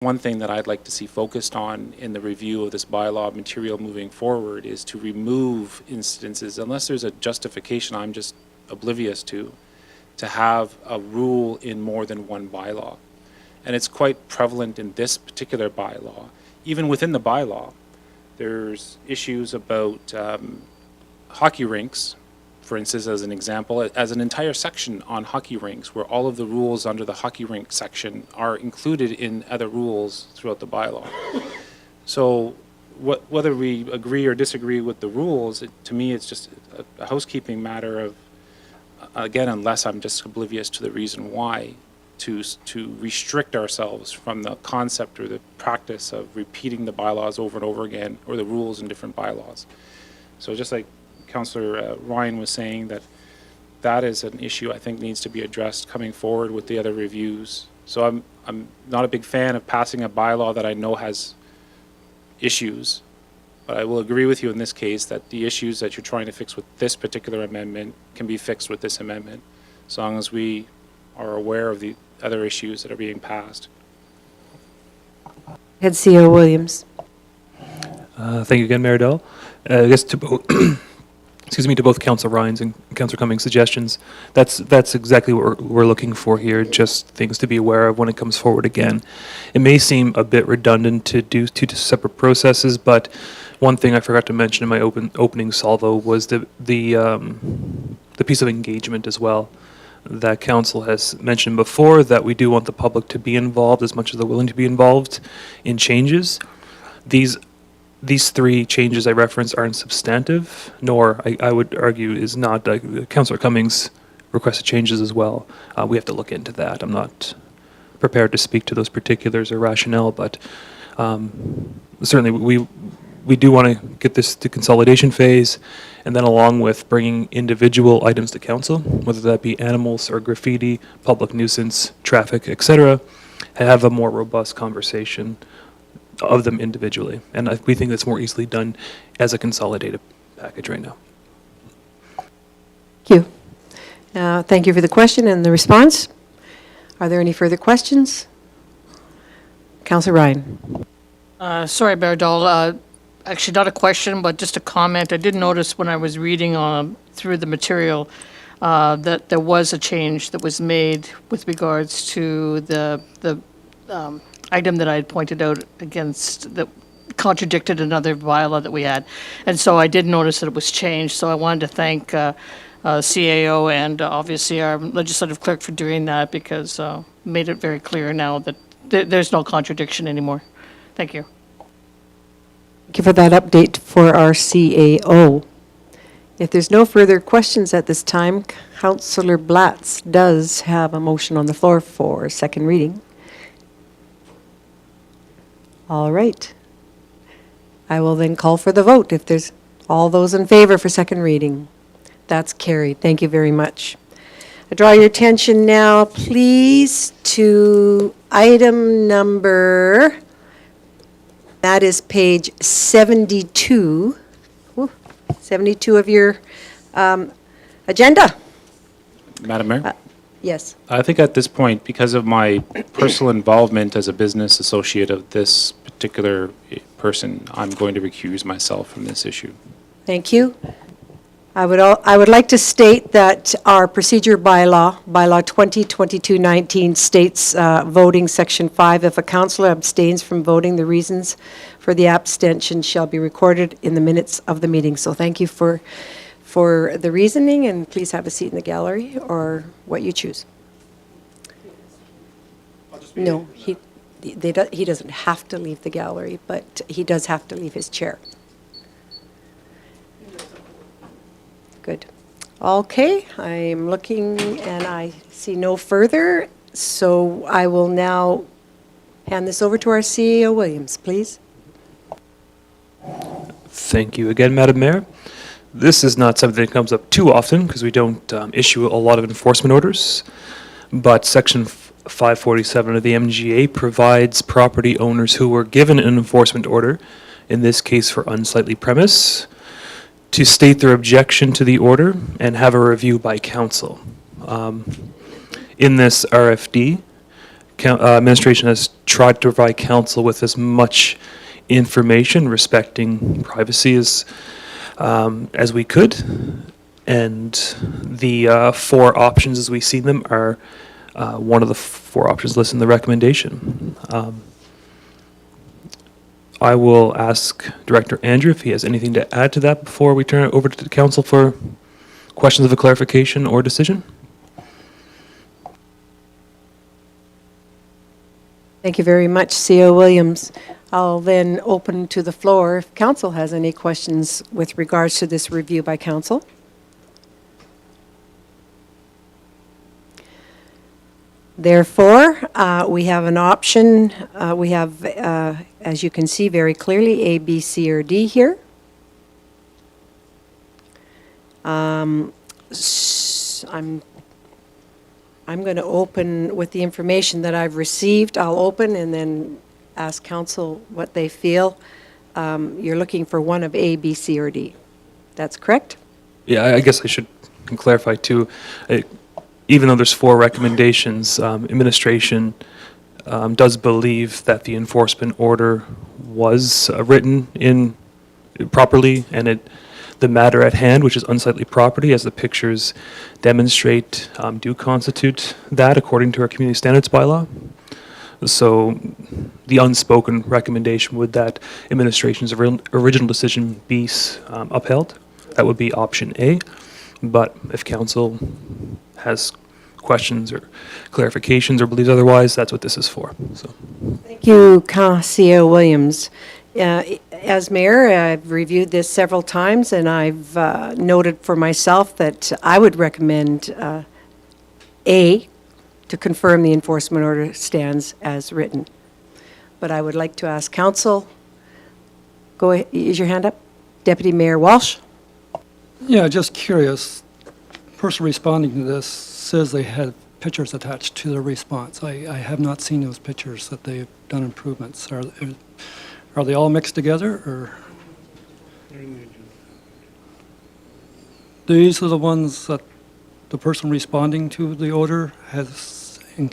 One thing that I'd like to see focused on in the review of this bylaw material moving forward is to remove instances, unless there's a justification I'm just oblivious to have a rule in more than one bylaw. And it's quite prevalent in this particular bylaw. Even within the bylaw, there's issues about hockey rinks, for instance, as an example, as an entire section on hockey rinks, where all of the rules under the hockey rink section are included in other rules throughout the bylaw. So whether we agree or disagree with the rules, to me, it's just a housekeeping matter of, again, unless I'm just oblivious to the reason why, to restrict ourselves from the concept or the practice of repeating the bylaws over and over again, or the rules in different bylaws. So just like Councillor Ryan was saying, that is an issue I think needs to be addressed coming forward with the other reviews. So I'm not a big fan of passing a bylaw that I know has issues, but I will agree with you in this case that the issues that you're trying to fix with this particular amendment can be fixed with this amendment, as long as we are aware of the other issues that are being passed. Head CEO Williams. Thank you again, Mayor Dell. I guess to both, excuse me, to both Councillor Ryan's and Councillor Cummings' suggestions, that's exactly what we're looking for here, just things to be aware of when it comes forward again. It may seem a bit redundant to do two separate processes, but one thing I forgot to mention in my opening salvo was the piece of engagement as well. That Council has mentioned before, that we do want the public to be involved as much as they're willing to be involved in changes. These three changes I referenced aren't substantive, nor I would argue is not. Councillor Cummings requested changes as well. We have to look into that. I'm not prepared to speak to those particulars or rationale, but certainly we do want to get this to consolidation phase, and then along with bringing individual items to council, whether that be animals or graffiti, public nuisance, traffic, etc., have a more robust conversation of them individually. And we think that's more easily done as a consolidated package right now. Thank you. Thank you for the question and the response. Are there any further questions? Councillor Ryan. Sorry, Mayor Dahl. Actually, not a question, but just a comment. I did notice when I was reading through the material that there was a change that was made with regards to the item that I had pointed out against that contradicted another bylaw that we had. And so I did notice that it was changed. So I wanted to thank CAO and obviously our legislative clerk for doing that, because made it very clear now that there's no contradiction anymore. Thank you. Thank you for that update for our CAO. If there's no further questions at this time, Councillor Blatz does have a motion on the floor for second reading. All right. I will then call for the vote. If there's all those in favor for second reading, that's carried. Thank you very much. I draw your attention now, please, to item number, that is page 72, 72 of your agenda. Madam Mayor? Yes. I think at this point, because of my personal involvement as a business associate of this particular person, I'm going to recuse myself from this issue. Thank you. I would like to state that our procedure bylaw 2022-19 states voting section 5, if a councillor abstains from voting, the reasons for the abstention shall be recorded in the minutes of the meeting. So thank you for the reasoning, and please have a seat in the gallery or what you choose. No, he doesn't have to leave the gallery, but he does have to leave his chair. Good. Okay, I'm looking and I see no further, so I will now hand this over to our CEO, Williams, please. Thank you again, Madam Mayor. This is not something that comes up too often because we don't issue a lot of enforcement orders, but Section 547 of the MGA provides property owners who were given an enforcement order, in this case for unsightly premise, to state their objection to the order and have a review by council. In this RFD, administration has tried to provide council with as much information respecting privacy as we could. And the 4 options as we see them are one of the 4 options listed in the recommendation. I will ask Director Andrew if he has anything to add to that before we turn it over to the council for questions of a clarification or decision. Thank you very much, CO Williams. I'll then open to the floor if council has any questions with regards to this review by council. Therefore, we have an option. We have, as you can see very clearly, A, B, C, or D here. I'm going to open with the information that I've received. I'll open and then ask council what they feel. You're looking for one of A, B, C, or D. That's correct? Yeah, I guess I should clarify too. Even though there's 4 recommendations, administration does believe that the enforcement order was written in properly, and the matter at hand, which is unsightly property, as the pictures demonstrate, do constitute that according to our community standards bylaw. So the unspoken recommendation would that administration's original decision be upheld. That would be option A. But if council has questions or clarifications or believes otherwise, that's what this is for. So, Thank you, CO Williams. As mayor, I've reviewed this several times, and I've noted for myself that I would recommend A, to confirm the enforcement order stands as written. But I would like to ask council, go ahead, is your hand up? Deputy Mayor Walsh? Yeah, just curious. Person responding to this says they had pictures attached to their response. I have not seen those pictures that they've done improvements. Are they all mixed together, or? These are the ones that the person responding to the order has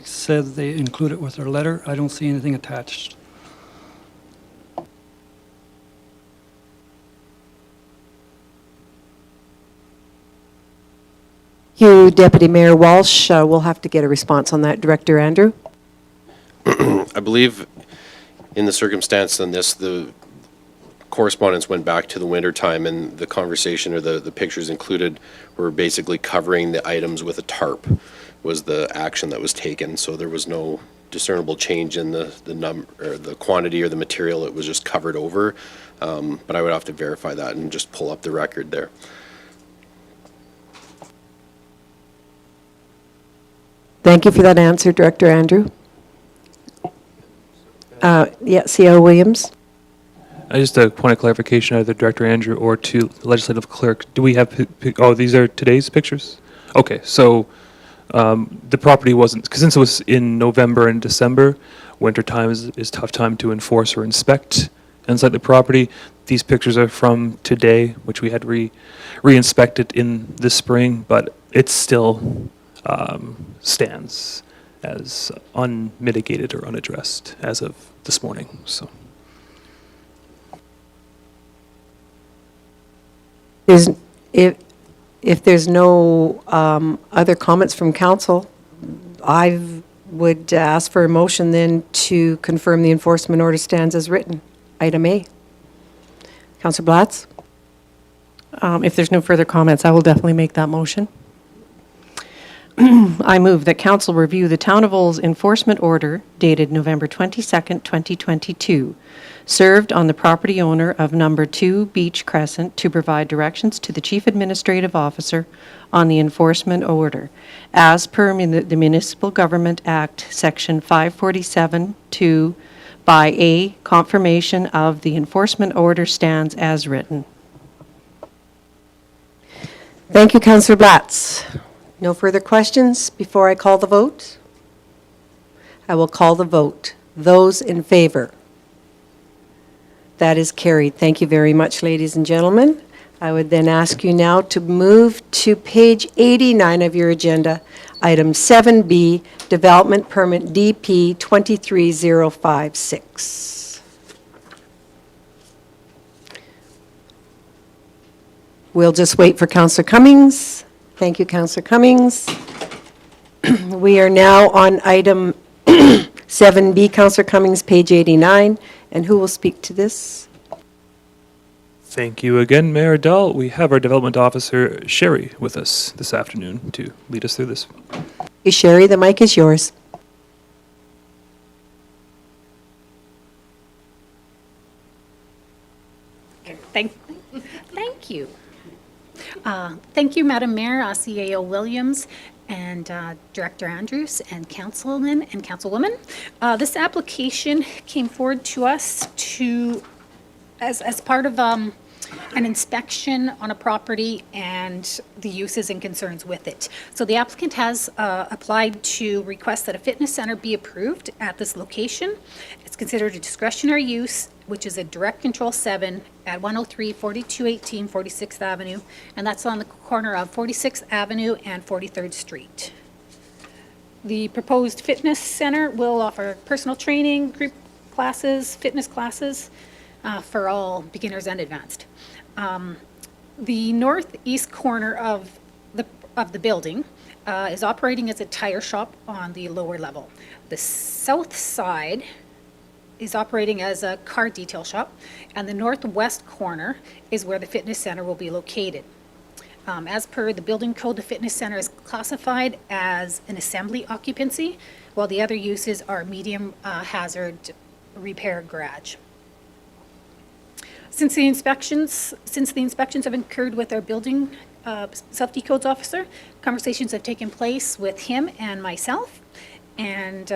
said they included with their letter. I don't see anything attached. Thank you, Deputy Mayor Walsh. We'll have to get a response on that. Director Andrew? I believe in the circumstance on this, the correspondence went back to the winter time, and the conversation or the pictures included were basically covering the items with a tarp was the action that was taken. So there was no discernible change in the quantity or the material. It was just covered over. But I would have to verify that and just pull up the record there. Thank you for that answer, Director Andrew. Yeah, CO Williams? just a point of clarification, either Director Andrew or to the legislative clerk. Do we have, oh, these are today's pictures? Okay, so the property wasn't, because since it was in November and December, winter time is tough time to enforce or inspect inside the property. These pictures are from today, which we had re-inspected in the spring, but it still stands as unmitigated or unaddressed as of this morning, so. If there's no other comments from council, I would ask for a motion then to confirm the enforcement order stands as written. Item A. Councillor Blatz? If there's no further comments, I will definitely make that motion. I move that council review the Town of Olds enforcement order dated November 22nd, 2022, served on the property owner of number 2 Beach Crescent to provide directions to the Chief Administrative Officer on the enforcement order, as per the Municipal Government Act, Section 547(2), by A, confirmation of the enforcement order stands as written. Thank you, Councillor Blatz. No further questions before I call the vote? I will call the vote. Those in favor? That is carried. Thank you very much, ladies and gentlemen. I would then ask you now to move to page 89 of your agenda, Item 7B, Development Permit DP 23056. We'll just wait for Councillor Cummings. Thank you, Councillor Cummings. We are now on item 7B, Councillor Cummings, page 89. And who will speak to this? Thank you again, Mayor Dahl. We have our Development Officer, Sherry, with us this afternoon to lead us through this. Hey, Sherry, the mic is yours. Thank you. Thank you, Madam Mayor, CAO Williams, and Director Andrews, and councilmen and councilwomen. This application came forward to us as part of an inspection on a property and the uses and concerns with it. So the applicant has applied to request that a fitness center be approved at this location. It's considered a discretionary use, which is a direct control 7 at 103, 4218, 46th Avenue, and that's on the corner of 46th Avenue and 43rd Street. The proposed fitness center will offer personal training, group classes, fitness classes for all beginners and advanced. The northeast corner of the building is operating as a tire shop on the lower level. The south side is operating as a car detail shop, and the northwest corner is where the fitness center will be located. As per the building code, the fitness center is classified as an assembly occupancy, while the other uses are medium hazard repair garage. Since the inspections have occurred with our building safety codes officer, conversations have taken place with him and myself, and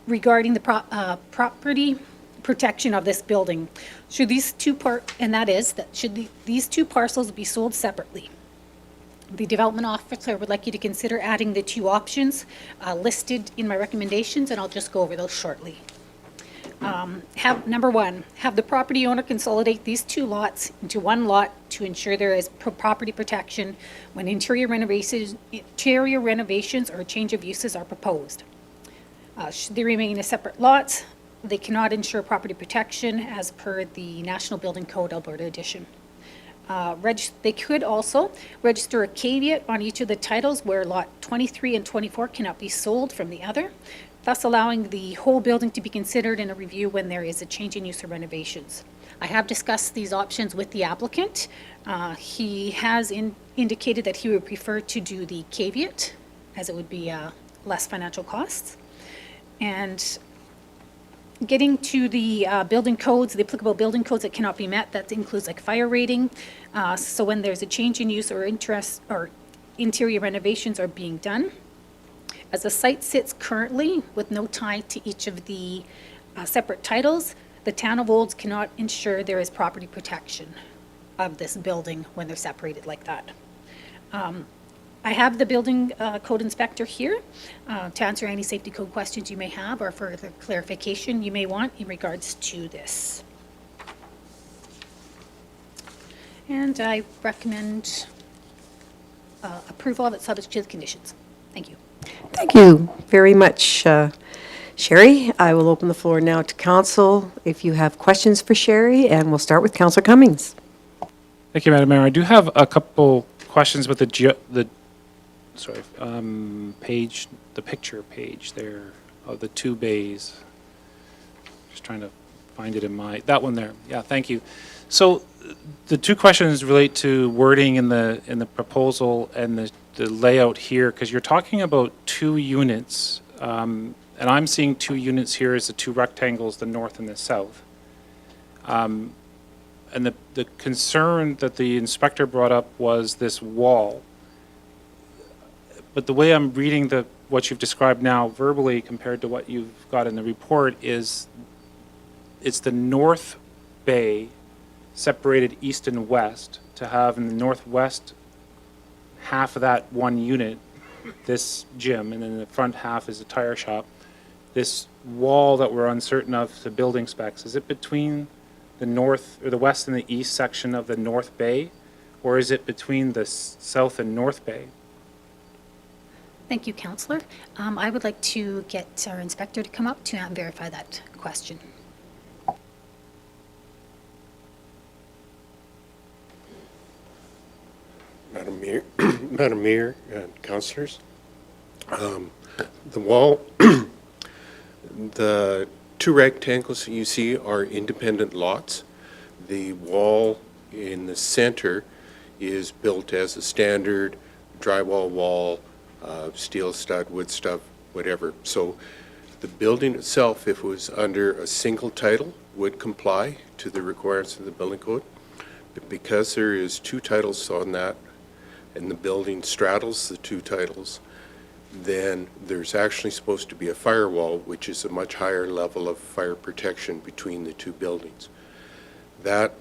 regarding the property protection of this building. Should these two these two parcels be sold separately? The development officer would like you to consider adding the two options listed in my recommendations, and I'll just go over those shortly. Number one, have the property owner consolidate these two lots into one lot to ensure there is property protection when interior renovations or change of uses are proposed. Should they remain as separate lots, they cannot ensure property protection as per the National Building Code Alberta Edition. They could also register a caveat on each of the titles where lot 23 and 24 cannot be sold from the other, thus allowing the whole building to be considered in a review when there is a change in use or renovations. I have discussed these options with the applicant. He has indicated that he would prefer to do the caveat, as it would be less financial costs. And getting to the building codes, the applicable building codes that cannot be met, that includes like fire rating. So when there's a change in use or interest or interior renovations are being done. As the site sits currently with no tie to each of the separate titles, the town of Olds cannot ensure there is property protection of this building when they're separated like that. I have the building code inspector here to answer any safety code questions you may have or further clarification you may want in regards to this. And I recommend approval of it subject to the conditions. Thank you. Thank you very much, Sherry. I will open the floor now to council if you have questions for Sherry, and we'll start with Councillor Cummings. Thank you, Madam Mayor. I do have a couple questions with the picture page there of the two bays. Just trying to find it in that one there. Yeah, thank you. So the two questions relate to wording in the proposal and the layout here, because you're talking about two units, and I'm seeing two units here as the two rectangles, the north and the south. And the concern that the inspector brought up was this wall. But the way I'm reading what you've described now verbally compared to what you've got in the report is it's the north bay separated east and west to have in the northwest half of that one unit, this gym, and then the front half is a tire shop. This wall that we're uncertain of, the building specs, is it between the north or the west and the east section of the north bay, or is it between the south and north bay? Thank you, Counselor. I would like to get our inspector to come up to verify that question. Madam Mayor, Madam Mayor and councillors, the wall, the two rectangles that you see are independent lots. The wall in the center is built as a standard drywall wall, steel stud, wood stud, whatever. So the building itself, if it was under a single title, would comply to the requirements of the building code. But because there is two titles on that, and the building straddles the two titles, then there's actually supposed to be a firewall, which is a much higher level of fire protection between the two buildings. That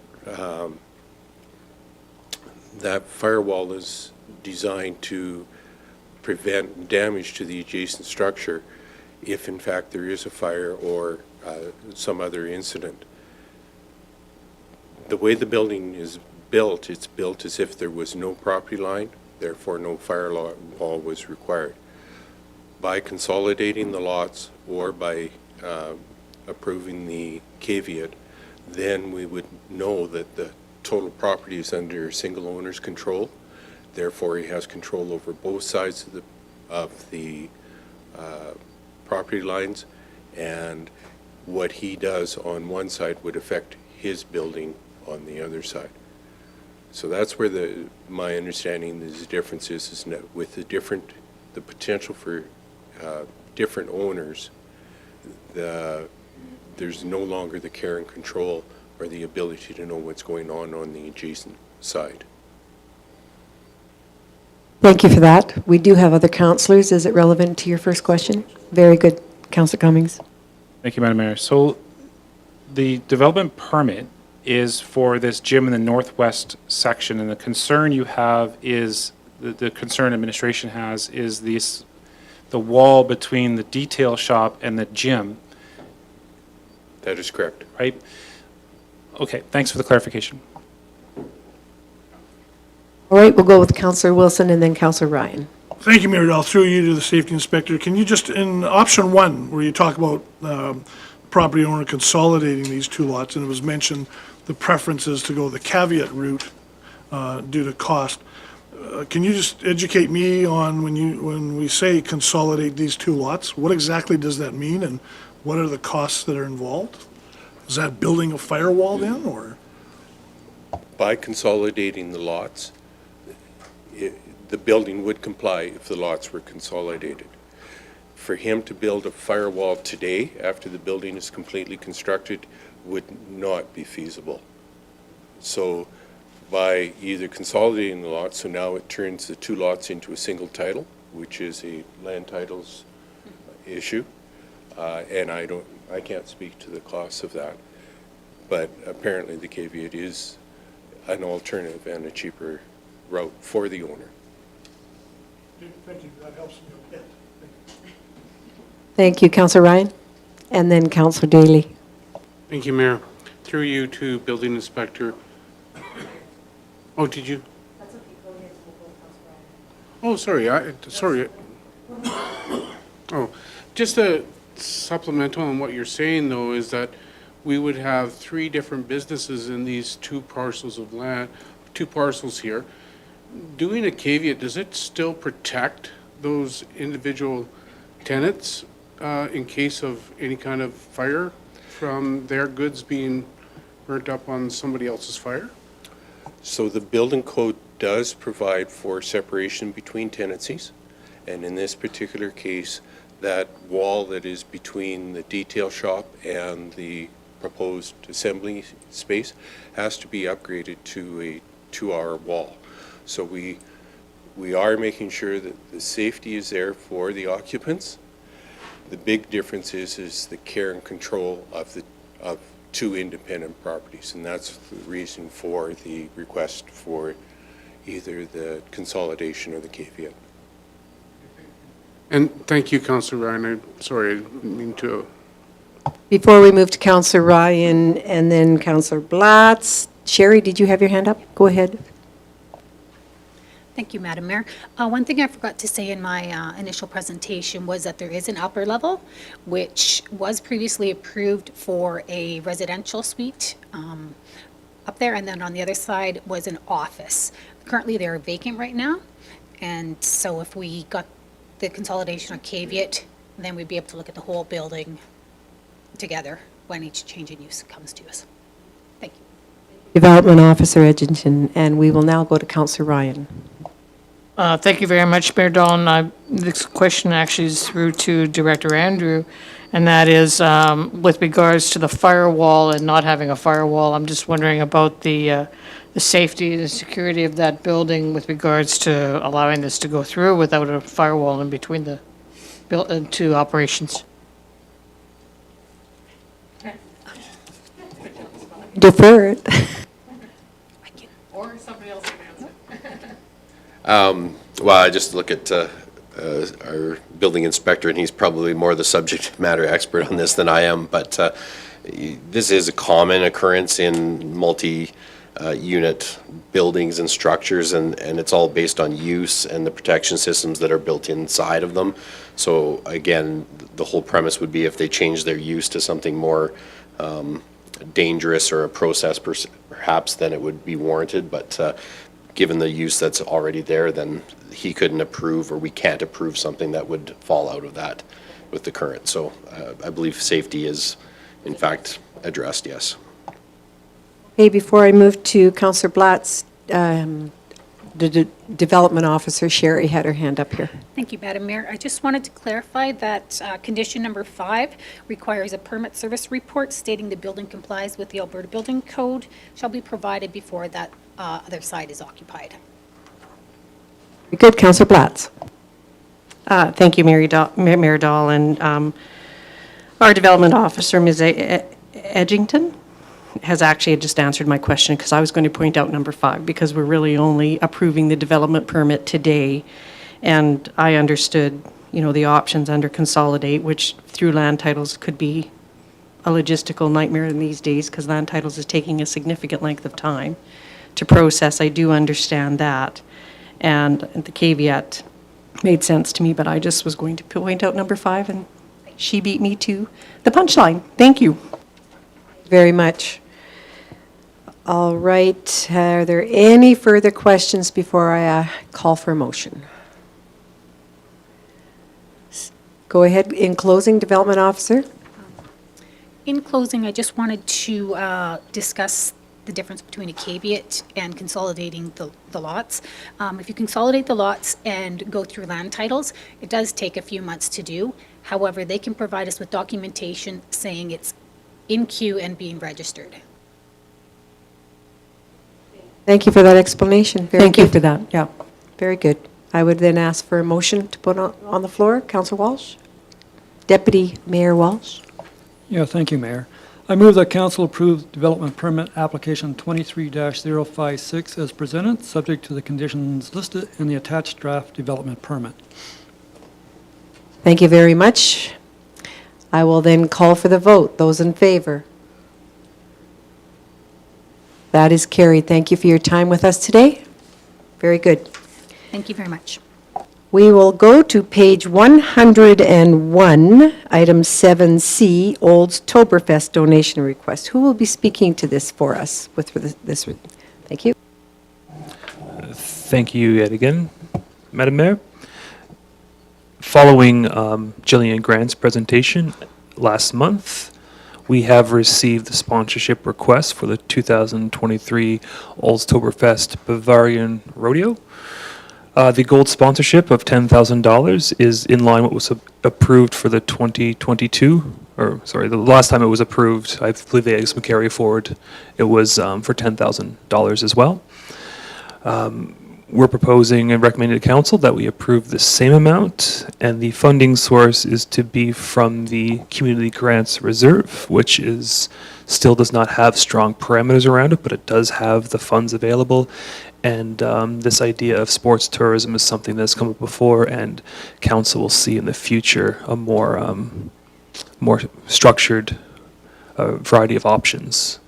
firewall is designed to prevent damage to the adjacent structure if in fact there is a fire or some other incident. The way the building is built, it's built as if there was no property line, therefore no firewall was required. By consolidating the lots or by approving the caveat, then we would know that the total property is under single owner's control. Therefore, he has control over both sides of the property lines, and what he does on one side would affect his building on the other side. So that's where my understanding is the difference is with the potential for different owners, there's no longer the care and control or the ability to know what's going on the adjacent side. Thank you for that. We do have other councillors. Is it relevant to your first question? Very good. Councillor Cummings. Thank you, Madam Mayor. So the development permit is for this gym in the northwest section, and the concern you have is, the concern administration has, is the wall between the detail shop and the gym, That is correct. right? Okay, thanks for the clarification. All right, we'll go with Councillor Wilson and then Councillor Ryan. Thank you, Mayor. I'll throw you to the safety inspector. Can you just, in option one, where you talk about property owner consolidating these two lots, and it was mentioned the preference is to go the caveat route due to cost. Can you just educate me on when we say consolidate these two lots, what exactly does that mean, and what are the costs that are involved? Is that building a firewall then, or? By consolidating the lots, the building would comply if the lots were consolidated. For him to build a firewall today, after the building is completely constructed, would not be feasible. So by either consolidating the lots, so now it turns the two lots into a single title, which is a land titles issue, and I can't speak to the costs of that, but apparently the caveat is an alternative and a cheaper route for the owner. Thank you, that helps me a bit. Thank you, Councillor Ryan. And then Councillor Daly. Thank you, Mayor. Through you to Building Inspector. Oh, did you? That's okay. Go ahead. Oh, sorry. Sorry. Oh, just a supplemental on what you're saying, though, is that we would have three different businesses in these two parcels of land, two parcels here. Doing a caveat, does it still protect those individual tenants in case of any kind of fire from their goods being burnt up on somebody else's fire? So the building code does provide for separation between tenancies, and in this particular case, that wall that is between the detail shop and the proposed assembly space has to be upgraded to a 2-hour wall. So we are making sure that the safety is there for the occupants. The big difference is the care and control of two independent properties, and that's the reason for the request for either the consolidation or the caveat. And thank you, Councillor Ryan. I'm sorry, I didn't mean to. Before we move to Councillor Ryan and then Councillor Blatz, Sherry, did you have your hand up? Go ahead. Thank you, Madam Mayor. One thing I forgot to say in my initial presentation was that there is an upper level, which was previously approved for a residential suite up there, and then on the other side was an office. Currently, they're vacant right now, and so if we got the consolidation or caveat, then we'd be able to look at the whole building together when each change in use comes to us. Thank you. Development Officer Edgington, and we will now go to Councillor Ryan. Thank you very much, Mayor Dolan. This question actually is through to Director Andrew, and that is with regards to the firewall and not having a firewall. I'm just wondering about the safety, the security of that building with regards to allowing this to go through without a firewall in between the two operations. Defer it. Or somebody else can answer. Well, I just look at our building inspector, and he's probably more the subject matter expert on this than I am, but this is a common occurrence in multi-unit buildings and structures, and it's all based on use and the protection systems that are built inside of them. So again, the whole premise would be if they change their use to something more dangerous or a process perhaps, then it would be warranted, but given the use that's already there, then he couldn't approve, or we can't approve something that would fall out of that with the current. So I believe safety is in fact addressed, yes. Okay, before I move to Councillor Blatz, the Development Officer Sherry had her hand up here. Thank you, Madam Mayor. I just wanted to clarify that condition number 5 requires a permit service report stating the building complies with the Alberta Building Code shall be provided before that other side is occupied. Very good, Councillor Blatz. Thank you, Mayor Dahl, and our Development Officer, Ms. Edgington, has actually just answered my question, because I was going to point out number 5, because we're really only approving the development permit today, and I understood, the options under consolidate, which through land titles could be a logistical nightmare in these days, because land titles is taking a significant length of time to process. I do understand that, and the caveat made sense to me, but I just was going to point out number 5, and she beat me to the punchline. Thank you. Very much. All right, are there any further questions before I call for a motion? Go ahead, in closing, Development Officer. In closing, I just wanted to discuss the difference between a caveat and consolidating the lots. If you consolidate the lots and go through land titles, it does take a few months to do. However, they can provide us with documentation saying it's in queue and being registered. Thank you for that explanation. Very Thank you good. for that, yeah. Very good. I would then ask for a motion to put on the floor. Councillor Walsh? Deputy Mayor Walsh? Yeah, thank you, Mayor. I move that council approve development permit application 23-056 as presented, subject to the conditions listed in the attached draft development permit. Thank you very much. I will then call for the vote. Those in favor? That is carried. Thank you for your time with us today. Very good. Thank you very much. We will go to page 101, item 7C, Olds Toberfest donation request. Who will be speaking to this for us with this? Thank you. Thank you yet again, Madam Mayor. Following Jillian Grant's presentation last month, we have received the sponsorship request for the 2023 Olstoberfest Bavarian Rodeo. The gold sponsorship of $10,000 is in line with what was approved for the 2022, or sorry, the last time it was approved, I believe they asked carry forward, it was for $10,000 as well. We're proposing and recommending to council that we approve the same amount, and the funding source is to be from the Community Grants Reserve, which still does not have strong parameters around it, but it does have the funds available. And this idea of sports tourism is something that's come up before, and council will see in the future a more structured variety of options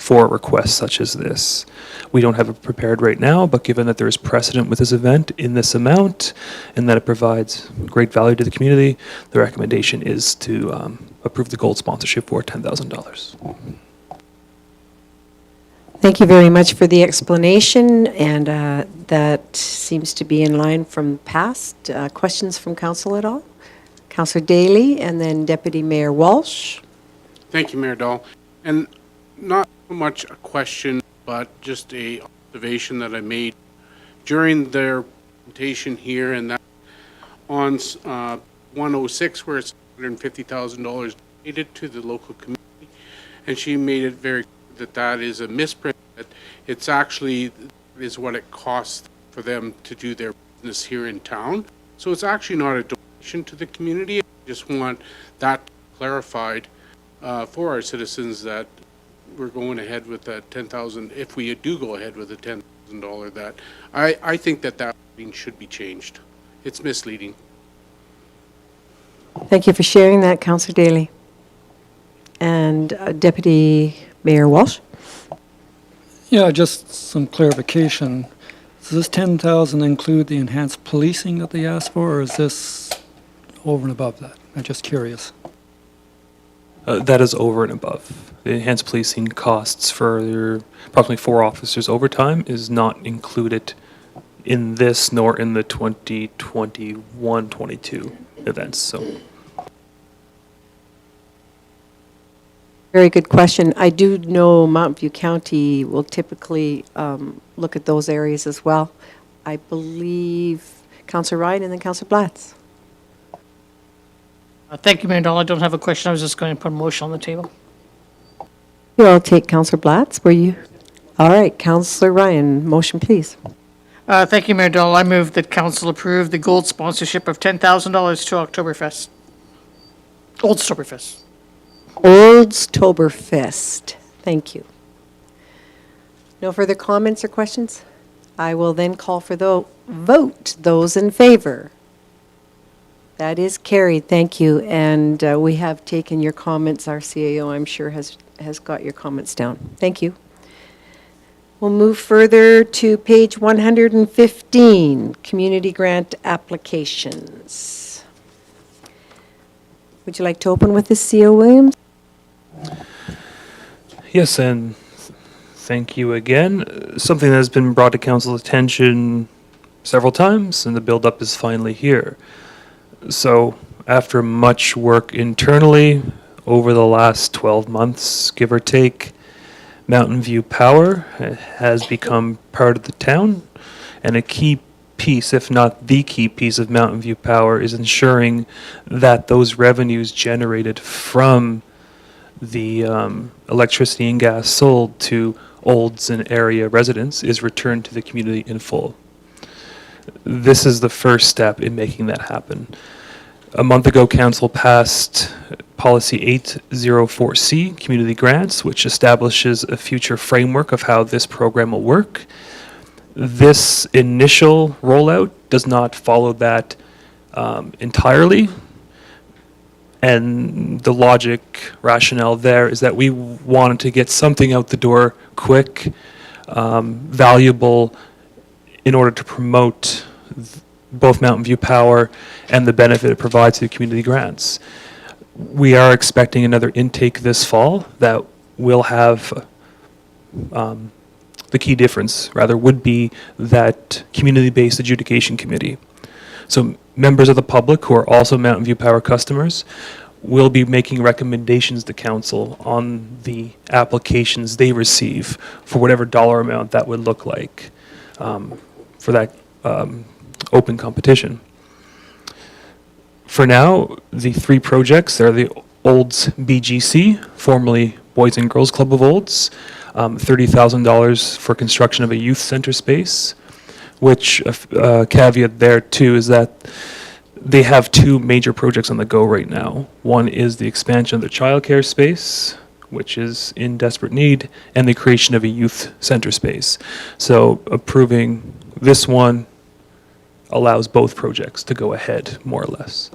for a request such as this. We don't have it prepared right now, but given that there is precedent with this event in this amount and that it provides great value to the community, the recommendation is to approve the gold sponsorship for $10,000. Thank you very much for the explanation, and that seems to be in line from past. Questions from council at all? Councillor Daly, and then Deputy Mayor Walsh. Thank you, Mayor Dahl. And not so much a question, but just a observation that I made during their presentation here, and that on 106, where it's $150,000 donated to the local community, and she made it very clear that that is a misprint. That it's actually is what it costs for them to do their business here in town. So it's actually not a donation to the community. I just want that clarified for our citizens that we're going ahead with that $10,000. If we do go ahead with the $10,000, that I think that should be changed. It's misleading. Thank you for sharing that, Councillor Daly. And Deputy Mayor Walsh. Yeah, just some clarification. Does this 10,000 include the enhanced policing that they asked for, or is this over and above that? I'm just curious. That is over and above. The enhanced policing costs for approximately 4 officers overtime is not included in this nor in the 2021-22 events. So. Very good question. I do know Mountain View County will typically look at those areas as well. I believe Councillor Ryan and then Councillor Blatz. Thank you, Mayor Dahl. I don't have a question. I was just going to put a motion on the table. I'll take Councillor Blatz. Were you? All right, Councillor Ryan, motion please. Thank you, Mayor Dahl. I move that council approve the gold sponsorship of $10,000 to Oktoberfest. Oldstoberfest. Oldstoberfest. Thank you. No further comments or questions? I will then call for the vote. Those in favor? That is carried. Thank you. And we have taken your comments. Our CAO, I'm sure, has got your comments down. Thank you. We'll move further to page 115, community grant applications. Would you like to open with the CO Williams? Yes, and thank you again. Something that has been brought to council's attention several times, and the build-up is finally here. So, after much work internally over the last 12 months, give or take, Mountain View Power has become part of the town, and a key piece, if not the key piece of Mountain View Power, is ensuring that those revenues generated from the electricity and gas sold to Olds and area residents is returned to the community in full. This is the first step in making that happen. A month ago, Council passed Policy 804C, Community Grants, which establishes a future framework of how this program will work. This initial rollout does not follow that entirely. And the logic, rationale there is that we wanted to get something out the door quick, valuable, in order to promote both Mountain View Power and the benefit it provides to the community grants. We are expecting another intake this fall that will have, the key difference, rather, would be that community-based adjudication committee. So members of the public who are also Mountain View Power customers will be making recommendations to council on the applications they receive for whatever dollar amount that would look like for that open competition. For now, the 3 projects are the Olds BGC, formerly Boys and Girls Club of Olds, $30,000 for construction of a youth center space, which caveat there too is that they have 2 major projects on the go right now. One is the expansion of the childcare space, which is in desperate need, and the creation of a youth center space. So approving this one allows both projects to go ahead, more or less.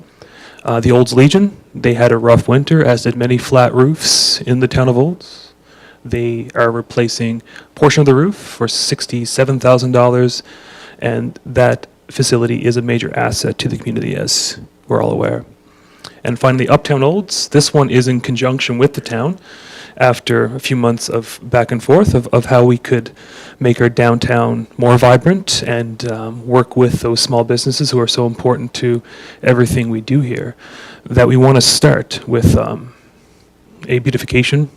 The Olds Legion, they had a rough winter, as did many flat roofs in the town of Olds. They are replacing a portion of the roof for $67,000, and that facility is a major asset to the community, as we're all aware. And finally, Uptown Olds. This one is in conjunction with the town after a few months of back and forth of how we could make our downtown more vibrant and work with those small businesses who are so important to everything we do here, that we want to start with a beautification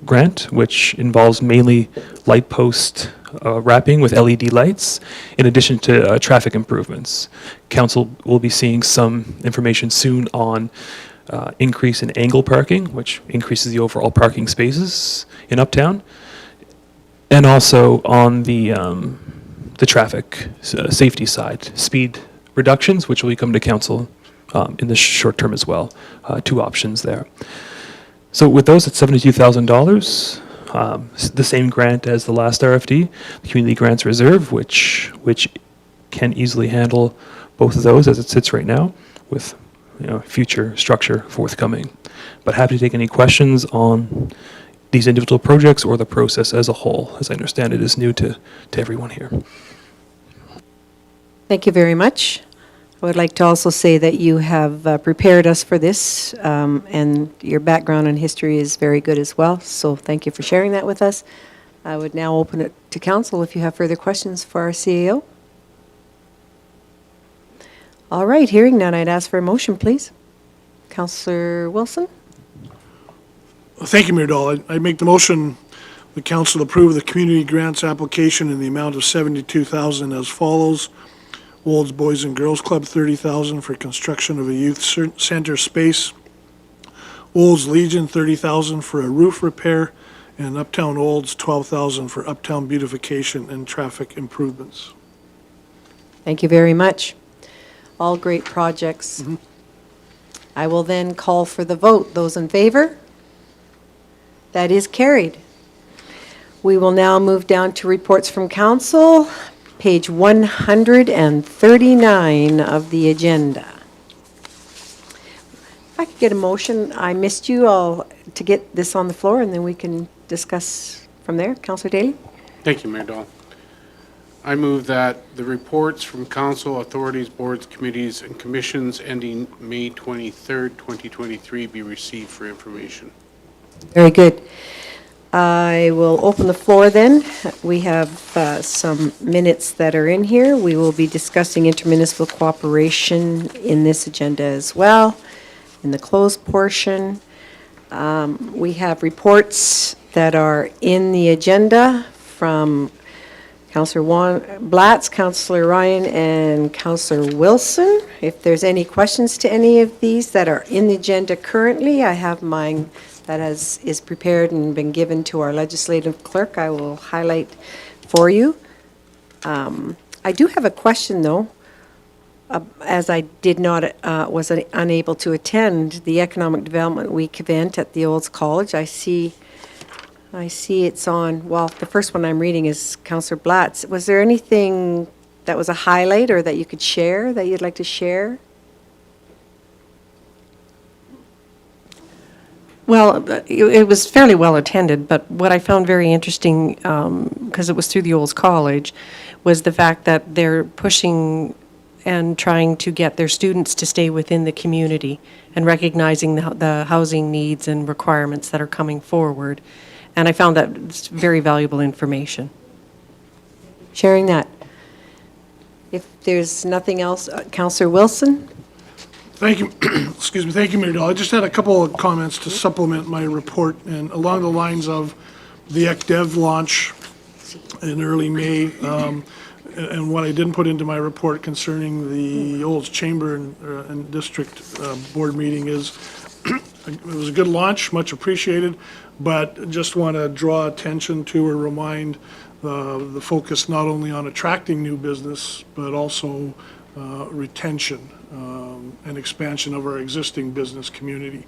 grant, which involves mainly light post wrapping with LED lights, in addition to traffic improvements. Council will be seeing some information soon on increase in angle parking, which increases the overall parking spaces in Uptown, and also on the traffic safety side, speed reductions, which will be coming to council in the short term as well. Two options there. So with those, it's $72,000. The same grant as the last RFD, the Community Grants Reserve, which can easily handle both of those as it sits right now, with future structure forthcoming. But happy to take any questions on these individual projects or the process as a whole. As I understand it is new to everyone here. Thank you very much. I would like to also say that you have prepared us for this, and your background and history is very good as well, so thank you for sharing that with us. I would now open it to council if you have further questions for our CAO. All right, hearing none, I'd ask for a motion, please. Councillor Wilson? Thank you, Mayor Dahl. I make the motion, the council approve the community grants application in the amount of $72,000 as follows. Wolds Boys and Girls Club, $30,000 for construction of a youth center space. Wolds Legion, $30,000 for a roof repair. And Uptown Olds, $12,000 for uptown beautification and traffic improvements. Thank you very much. All great projects. I will then call for the vote. Those in favor? That is carried. We will now move down to reports from council, page 139 of the agenda. If I could get a motion, I missed you all to get this on the floor, and then we can discuss from there. Councillor Daly? Thank you, Mayor Dahl. I move that the reports from council, authorities, boards, committees, and commissions ending May 23rd, 2023 be received for information. Very good. I will open the floor then. We have some minutes that are in here. We will be discussing intermunicipal cooperation in this agenda as well, in the closed portion. We have reports that are in the agenda from Councillor Blatz, Councillor Ryan, and Councillor Wilson. If there's any questions to any of these that are in the agenda currently, I have mine that is prepared and been given to our legislative clerk. I will highlight for you. I do have a question, though, as I was unable to attend the Economic Development Week event at the Olds College. I see it's on, well, the first one I'm reading is Councillor Blatz. Was there anything that was a highlight or that you could share, that you'd like to share? Well, it was fairly well attended, but what I found very interesting, because it was through the Olds College, was the fact that they're pushing and trying to get their students to stay within the community and recognizing the housing needs and requirements that are coming forward. And I found that it's very valuable information. Sharing that. If there's nothing else, Councillor Wilson? Thank you. Excuse me. Thank you, Mayor Dahl. I just had a couple of comments to supplement my report, and along the lines of the ECDev launch in early May, and what I didn't put into my report concerning the Olds Chamber and District Board meeting is it was a good launch, much appreciated, but just want to draw attention to or remind the focus not only on attracting new business, but also retention and expansion of our existing business community.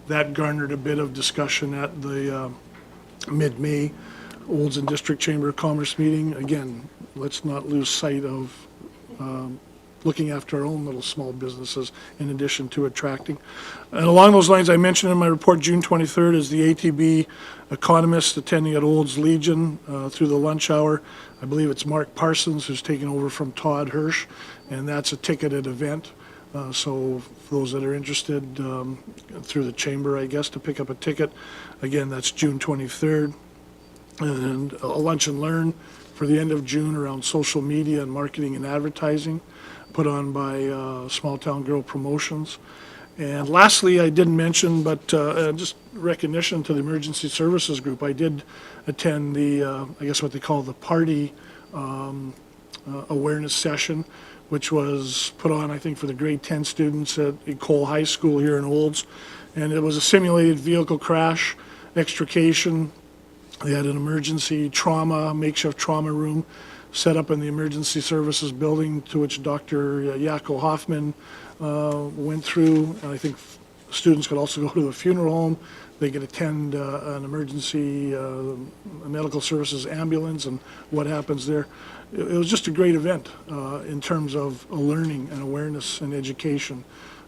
That garnered a bit of discussion at the mid-May Olds and District Chamber of Commerce meeting. Again, let's not lose sight of looking after our own little small businesses in addition to attracting. And along those lines, I mentioned in my report, June 23rd is the ATB economist attending at Olds Legion through the lunch hour. I believe it's Mark Parsons who's taken over from Todd Hirsch, and that's a ticketed event. So for those that are interested, through the chamber, I guess, to pick up a ticket, again, that's June 23rd. And a lunch and learn for the end of June around social media and marketing and advertising, put on by Small Town Girl Promotions. And lastly, I didn't mention, but just recognition to the Emergency Services Group. I did attend the, I guess what they call the party awareness session, which was put on, I think, for the grade 10 students at Cole High School here in Olds. And it was a simulated vehicle crash extrication. They had an emergency trauma, makeshift trauma room set up in the Emergency Services building, to which Dr. Yako Hoffman went through. And I think students could also go to the funeral home. They could attend an emergency medical services ambulance and what happens there. It was just a great event in terms of learning and awareness and education.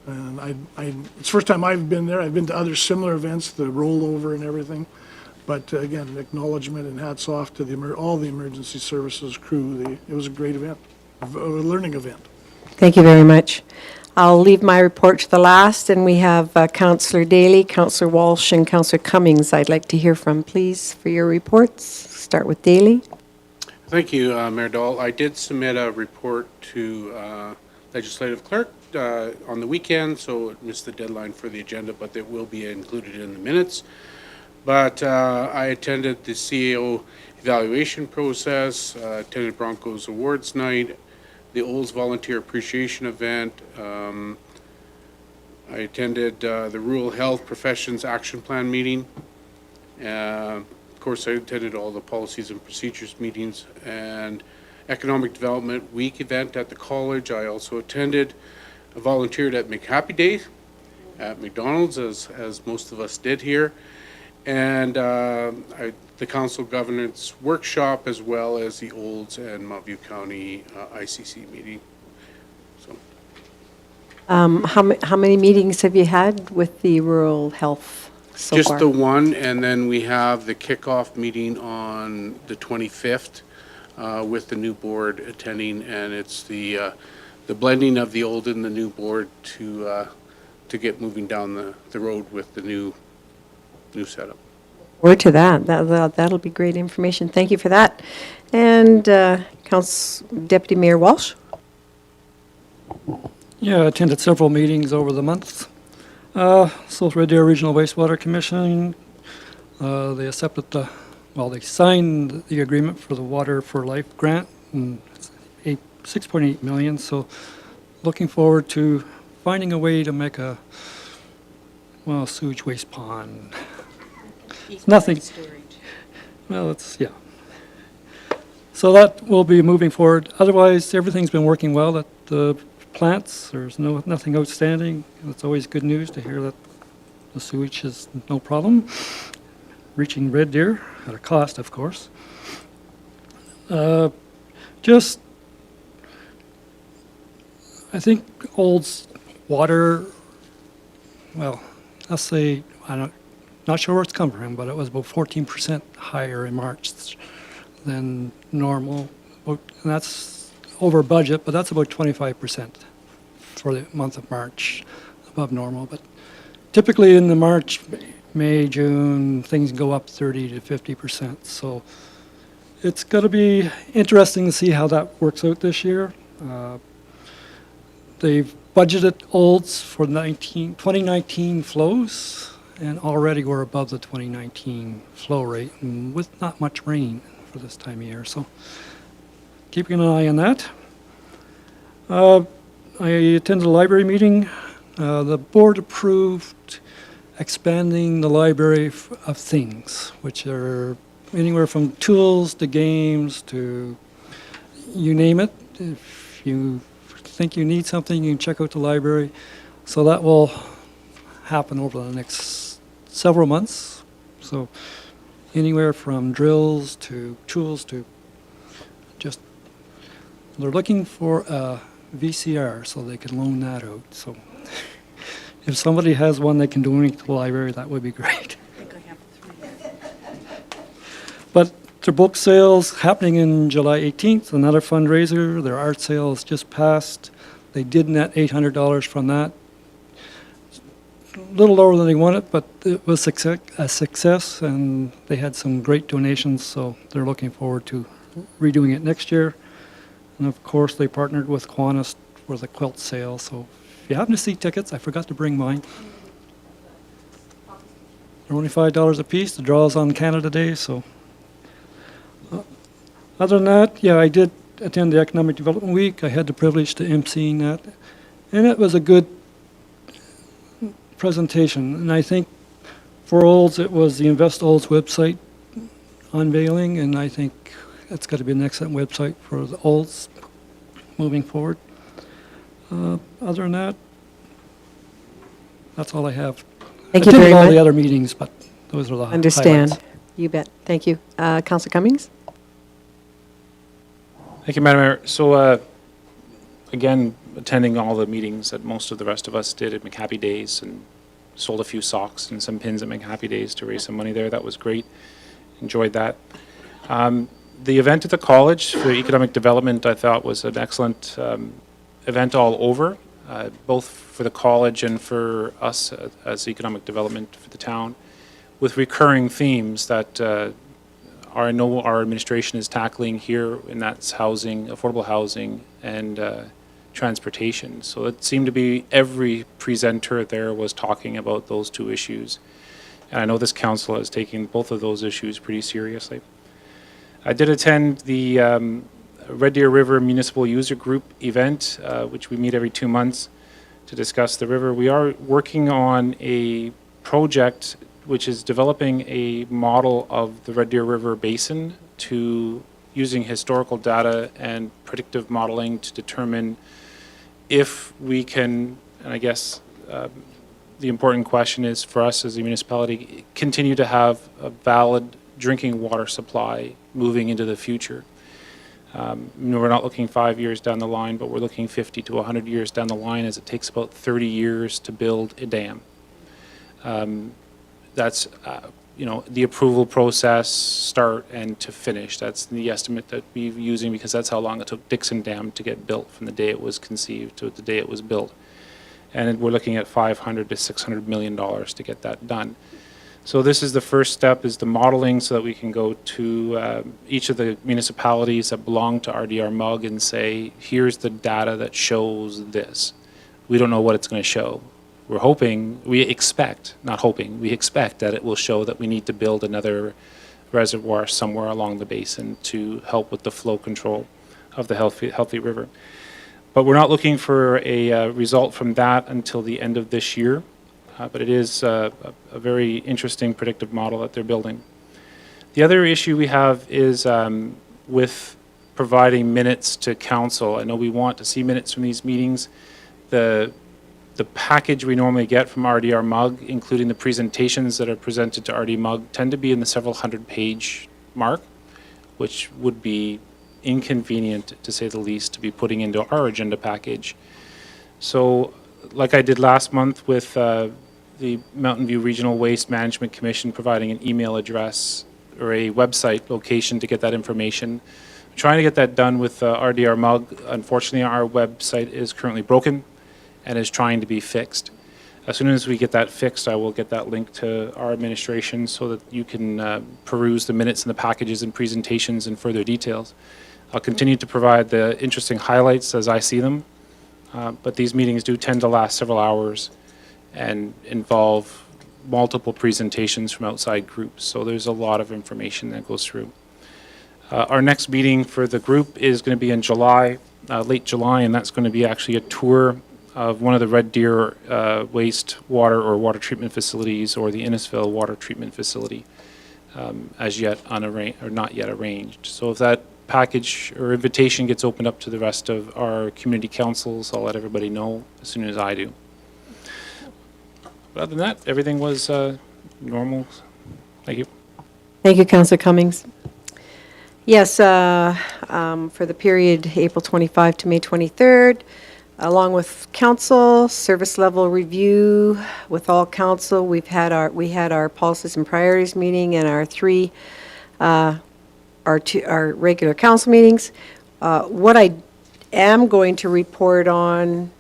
And it's the first time I've been there. I've been to other similar events, the rollover and everything. But again, acknowledgement and hats off to all the emergency services crew. It was a great event, a learning event. Thank you very much. I'll leave my report to the last, and we have Councillor Daly, Councillor Walsh, and Councillor Cummings I'd like to hear from, please, for your reports. Start with Daly. Thank you, Mayor Dahl. I did submit a report to Legislative Clerk on the weekend, so it missed the deadline for the agenda, but it will be included in the minutes. But I attended the CAO evaluation process, attended Broncos Awards Night, the Olds Volunteer Appreciation Event. I attended the Rural Health Professions Action Plan meeting. Of course, I attended all the policies and procedures meetings and Economic Development Week event at the college. I also attended, volunteered at McHappy Day at McDonald's, as most of us did here. And the council governance workshop, as well as the Olds and Mount View County ICC meeting. So, How many meetings have you had with the rural health so just far? the one, and then we have the kickoff meeting on the 25th with the new board attending, and it's the blending of the old and the new board to get moving down the road with the new setup. Word to that. That'll be great information. Thank you for that. And Deputy Mayor Walsh? Yeah, I attended several meetings over the month. South Red Deer Regional Wastewater Commission, they accepted they signed the agreement for the Water for Life grant, and it's 6.8 million, so looking forward to finding a way to make a sewage waste pond. Nothing. Well, yeah. So that will be moving forward. Otherwise, everything's been working well at the plants. There's nothing outstanding. It's always good news to hear that the sewage is no problem. Reaching Red Deer at a cost, of course. I think Olds water, I'll say, not sure where it's come from, but it was about 14% higher in March than normal. And that's over budget, but that's about 25% for the month of March, above normal. But typically in the March, May, June, things go up 30 to 50%. So it's going to be interesting to see how that works out this year. They've budgeted Olds for 2019 flows, and already we're above the 2019 flow rate, and with not much rain for this time of year. So keeping an eye on that. I attended a library meeting. The board approved expanding the library of things, which are anywhere from tools to games to you name it. If you think you need something, you can check out the library. So that will happen over the next several months. So anywhere from drills to tools to they're looking for a VCR, so they can loan that out. So if somebody has one they can donate to the library, that would be great. But their book sales happening in July 18th, another fundraiser. Their art sales just passed. They did net $800 from that. A little lower than they wanted, but it was a success, and they had some great donations, so they're looking forward to redoing it next year. And of course, they partnered with Qantas for the quilt sale, so if you happen to see tickets, I forgot to bring mine. They're only $5 a piece. The draw is on Canada Day, so. Other than that, yeah, I did attend the Economic Development Week. I had the privilege to emceeing that, and it was a good presentation. And I think for Olds, it was the Invest Olds website unveiling, and I think that's got to be an excellent website for the Olds moving forward. Other than that, that's all I have. Thank you I very attended all much. the other meetings, but those are the Understand. highlights. You bet. Thank you. Councillor Cummings? Thank you, Madam Mayor. So, again, attending all the meetings that most of the rest of us did at McHappy Days, and sold a few socks and some pins at McHappy Days to raise some money there. That was great. Enjoyed that. The event at the college for economic development, I thought, was an excellent event all over, both for the college and for us as economic development for the town, with recurring themes that I know our administration is tackling here, and that's housing, affordable housing, and transportation. So it seemed to be every presenter there was talking about those two issues. And I know this council is taking both of those issues pretty seriously. I did attend the Red Deer River Municipal User Group event, which we meet every 2 months to discuss the river. We are working on a project which is developing a model of the Red Deer River Basin to using historical data and predictive modeling to determine if we can, and I guess the important question is for us as a municipality, continue to have a valid drinking water supply moving into the future. We're not looking 5 years down the line, but we're looking 50 to 100 years down the line, as it takes about 30 years to build a dam. That's, the approval process, start and to finish. That's the estimate that we're using, because that's how long it took Dixon Dam to get built from the day it was conceived to the day it was built. And we're looking at $500 to $600 million to get that done. So this is the first step, is the modeling, so that we can go to each of the municipalities that belong to RDR MUG and say, here's the data that shows this. We don't know what it's going to show. We're hoping, we expect that it will show that we need to build another reservoir somewhere along the basin to help with the flow control of the healthy river. But we're not looking for a result from that until the end of this year. But it is a very interesting predictive model that they're building. The other issue we have is with providing minutes to council. I know we want to see minutes from these meetings. The package we normally get from RDR MUG, including the presentations that are presented to RD MUG, tend to be in the several hundred-page mark, which would be inconvenient, to say the least, to be putting into our agenda package. So, like I did last month with the Mountain View Regional Waste Management Commission providing an email address or a website location to get that information, I'm trying to get that done with RDR MUG. Unfortunately, our website is currently broken and is trying to be fixed. As soon as we get that fixed, I will get that link to our administration so that you can peruse the minutes and the packages and presentations in further details. I'll continue to provide the interesting highlights as I see them, but these meetings do tend to last several hours and involve multiple presentations from outside groups, so there's a lot of information that goes through. Our next meeting for the group is going to be in July, late July, and that's going to be actually a tour of one of the Red Deer wastewater or water treatment facilities, or the Innisfil water treatment facility, as yet unarranged or not yet arranged. So if that package or invitation gets opened up to the rest of our community councils, I'll let everybody know as soon as I do. But other than that, everything was normal. Thank you. Thank you, Councillor Cummings. Yes, for the period April 25 to May 23rd, along with council, service level review with all council. We had our policies and priorities meeting and our our regular council meetings. What I am going to report on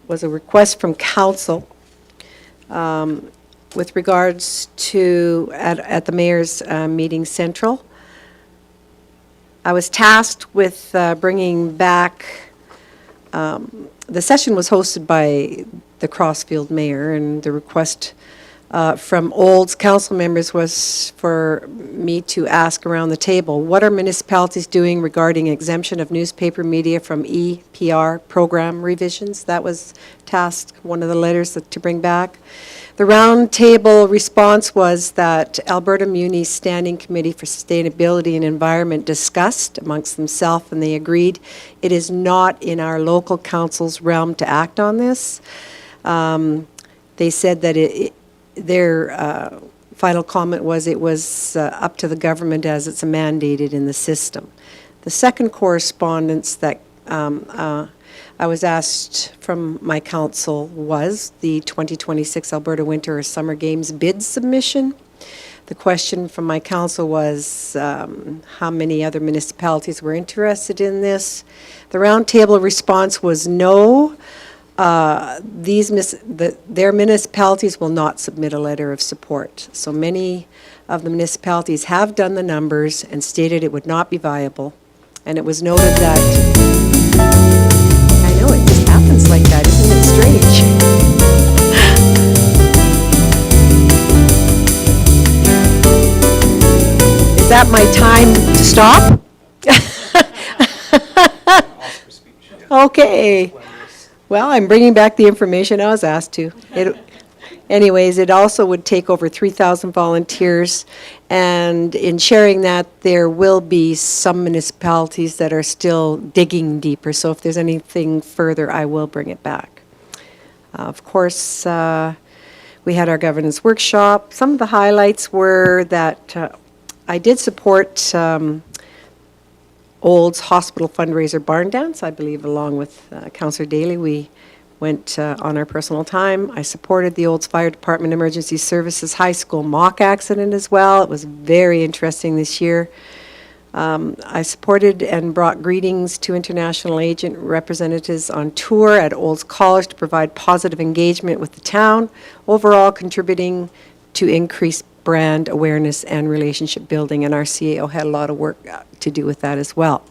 was a request from council with regards to, at the mayor's meeting central. I was tasked with bringing back, the session was hosted by the Crossfield mayor, and the request from Olds council members was for me to ask around the table, what are municipalities doing regarding exemption of newspaper media from EPR program revisions? That was tasked, one of the letters to bring back. The roundtable response was that Alberta Muni's Standing Committee for Sustainability and Environment discussed amongst themselves, and they agreed it is not in our local council's realm to act on this. They said that their final comment was it was up to the government as it's mandated in the system. The second correspondence that I was asked from my council was the 2026 Alberta Winter or Summer Games bid submission. The question from my council was how many other municipalities were interested in this. The roundtable response was no. Their municipalities will not submit a letter of support. So many of the municipalities have done the numbers and stated it would not be viable. And it was noted that, I know, it just happens like that, isn't it strange? Is that my time to stop? Okay. Well, I'm bringing back the information I was asked to. Anyways, it also would take over 3,000 volunteers, and in sharing that, there will be some municipalities that are still digging deeper, so if there's anything further, I will bring it back. Of course, we had our governance workshop. Some of the highlights were that I did support Olds Hospital fundraiser barn dance, I believe, along with Councillor Daly. We went on our personal time. I supported the Olds Fire Department Emergency Services High School mock accident as well. It was very interesting this year. I supported and brought greetings to international agent representatives on tour at Olds College to provide positive engagement with the town, overall contributing to increased brand awareness and relationship building, and our CAO had a lot of work to do with that as well.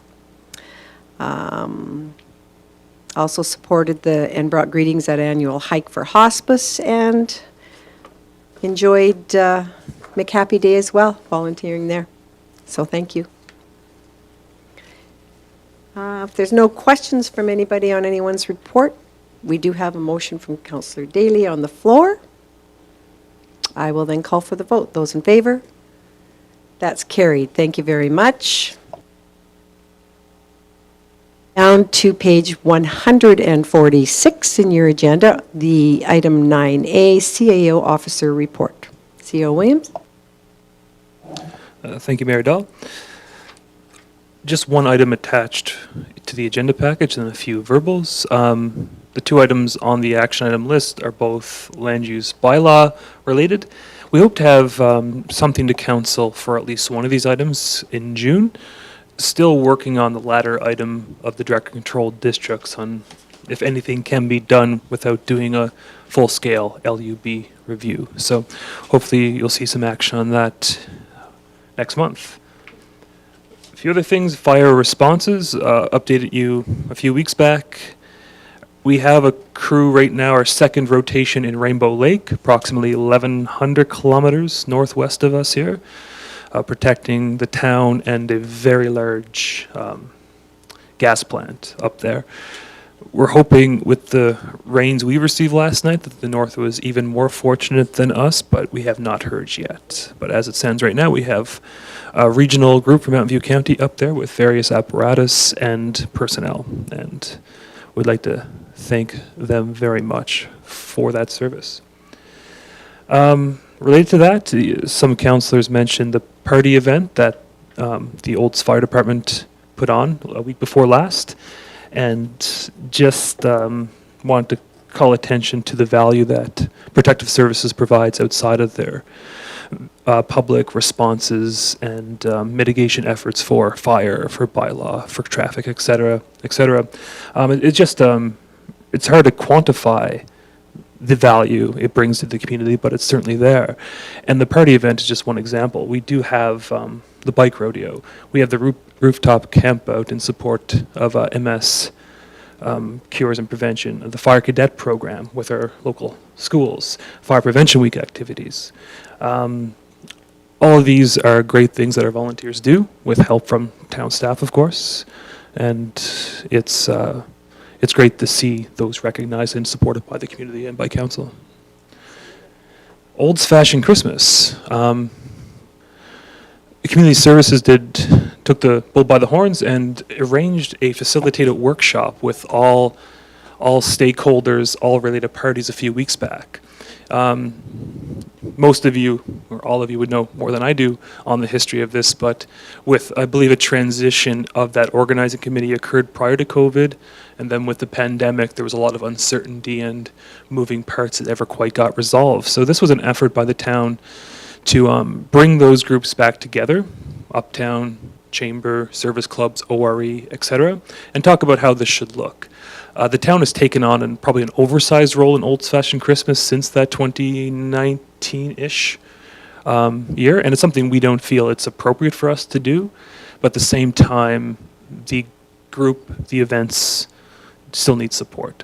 Also supported and brought greetings at annual Hike for Hospice, and enjoyed McHappy Day as well, volunteering there. So thank you. If there's no questions from anybody on anyone's report, we do have a motion from Councillor Daly on the floor. I will then call for the vote. Those in favor? That's carried. Thank you very much. Down to page 146 in your agenda, the item 9A, CAO Officer Report. CAO Williams? Thank you, Mayor Dahl. Just one item attached to the agenda package and a few verbals. The two items on the action item list are both land use bylaw related. We hope to have something to council for at least one of these items in June. Still working on the latter item of the director controlled districts on if anything can be done without doing a full-scale LUB review. So hopefully you'll see some action on that next month. A few other things, fire responses, updated you a few weeks back. We have a crew right now, our second rotation in Rainbow Lake, approximately 1,100 kilometers northwest of us here, protecting the town and a very large gas plant up there. We're hoping with the rains we received last night that the north was even more fortunate than us, but we have not heard yet. But as it stands right now, we have a regional group from Mountain View County up there with various apparatus and personnel, and we'd like to thank them very much for that service. Related to that, some councillors mentioned the party event that the Olds Fire Department put on a week before last, and just wanted to call attention to the value that Protective Services provides outside of their public responses and mitigation efforts for fire, for bylaw, for traffic, et cetera, et cetera. It's just, it's hard to quantify the value it brings to the community, but it's certainly there. And the party event is just one example. We do have the bike rodeo. We have the rooftop camp out in support of MS cures and prevention, the fire cadet program with our local schools, fire prevention week activities. All of these are great things that our volunteers do with help from town staff, of course, and it's great to see those recognized and supported by the community and by council. Olds Fashion Christmas. Community Services took the bull by the horns and arranged a facilitated workshop with all stakeholders, all related parties a few weeks back. Most of you, or all of you, would know more than I do on the history of this, but with, I believe, a transition of that organizing committee occurred prior to COVID, and then with the pandemic, there was a lot of uncertainty and moving parts that never quite got resolved. So this was an effort by the town to bring those groups back together, Uptown, Chamber, Service Clubs, ORE, etc., and talk about how this should look. The town has taken on probably an oversized role in Olds Fashion Christmas since that 2019-ish year, and it's something we don't feel it's appropriate for us to do, but at the same time, the group, the events still need support.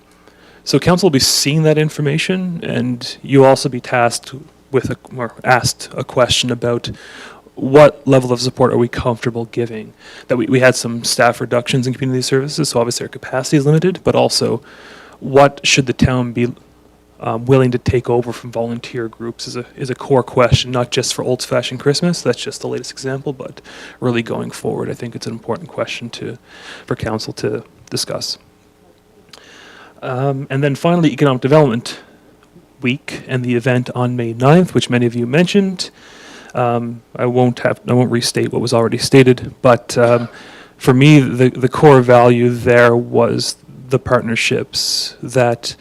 So council will be seeing that information, and you'll also be tasked with or asked a question about what level of support are we comfortable giving? That we had some staff reductions in community services, so obviously our capacity is limited, but also what should the town be willing to take over from volunteer groups is a core question, not just for Olds Fashion Christmas, that's just the latest example, but really going forward, I think it's an important question for council to discuss. And then finally, Economic Development Week and the event on May 9th, which many of you mentioned. I won't restate what was already stated, but for me, the core value there was the partnerships that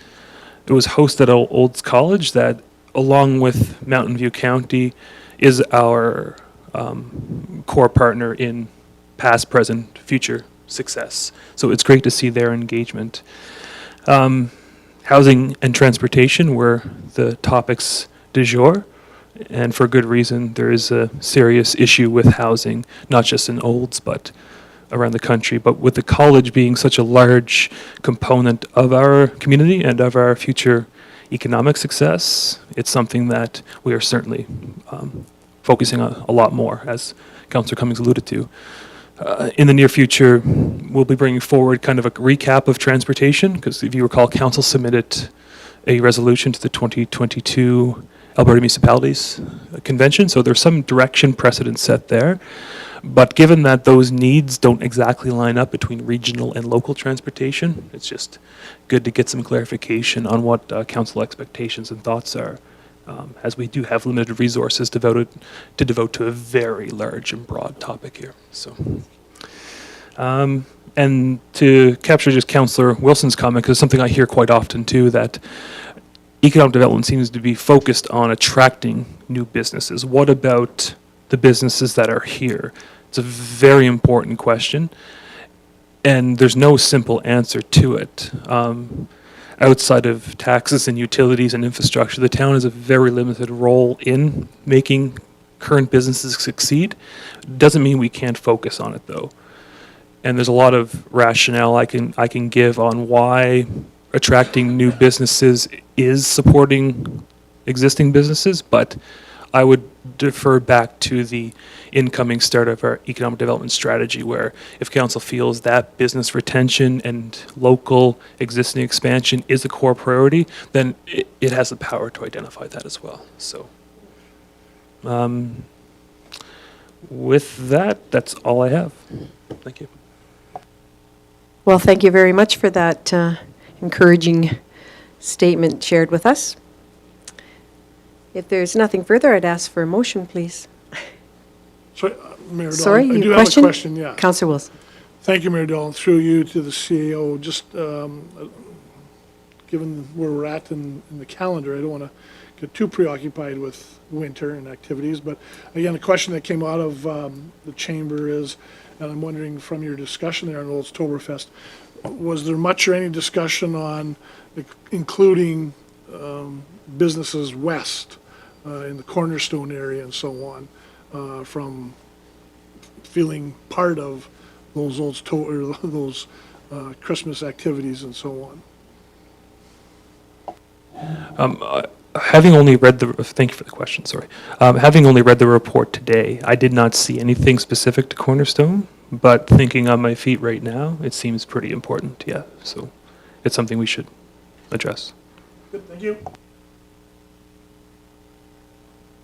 it was hosted at Olds College that, along with Mountain View County, is our core partner in past, present, future success. So it's great to see their engagement. Housing and transportation were the topics du jour. And for good reason, there is a serious issue with housing, not just in Olds, but around the country. But with the college being such a large component of our community and of our future economic success, it's something that we are certainly focusing on a lot more, as Councillor Cummings alluded to. In the near future, we'll be bringing forward kind of a recap of transportation, because if you recall, Council submitted a resolution to the 2022 Alberta Municipalities Convention, so there's some direction precedent set there. But given that those needs don't exactly line up between regional and local transportation, it's just good to get some clarification on what council expectations and thoughts are, as we do have limited resources to devote to a very large and broad topic here. So, and to capture just Councillor Wilson's comment, because it's something I hear quite often too, that economic development seems to be focused on attracting new businesses. What about the businesses that are here? It's a very important question, and there's no simple answer to it. Outside of taxes and utilities and infrastructure, the town has a very limited role in making current businesses succeed. Doesn't mean we can't focus on it though. And there's a lot of rationale I can give on why attracting new businesses is supporting existing businesses, but I would defer back to the incoming start of our economic development strategy, where if council feels that business retention and local existing expansion is a core priority, then it has the power to identify that as well. So with that, that's all I have. Thank you. Well, thank you very much for that encouraging statement shared with us. If there's nothing further, I'd ask for a motion, please. Sorry, Mayor Dahl, Sorry, I your do have a question, yeah. Councillor Wilson. Thank you, Mayor Dahl. Through you to the CAO, just given where we're at in the calendar, I don't want to get too preoccupied with winter and activities, but again, a question that came out of the chamber is, and I'm wondering from your discussion there on Old Oktoberfest, was there much or any discussion on including businesses west in the Cornerstone area and so on from feeling part of those Christmas activities and so on? Having only read thank you for the question, sorry. Having only read the report today, I did not see anything specific to Cornerstone, but thinking on my feet right now, it seems pretty important, yeah. So it's something we should address. Good, thank you.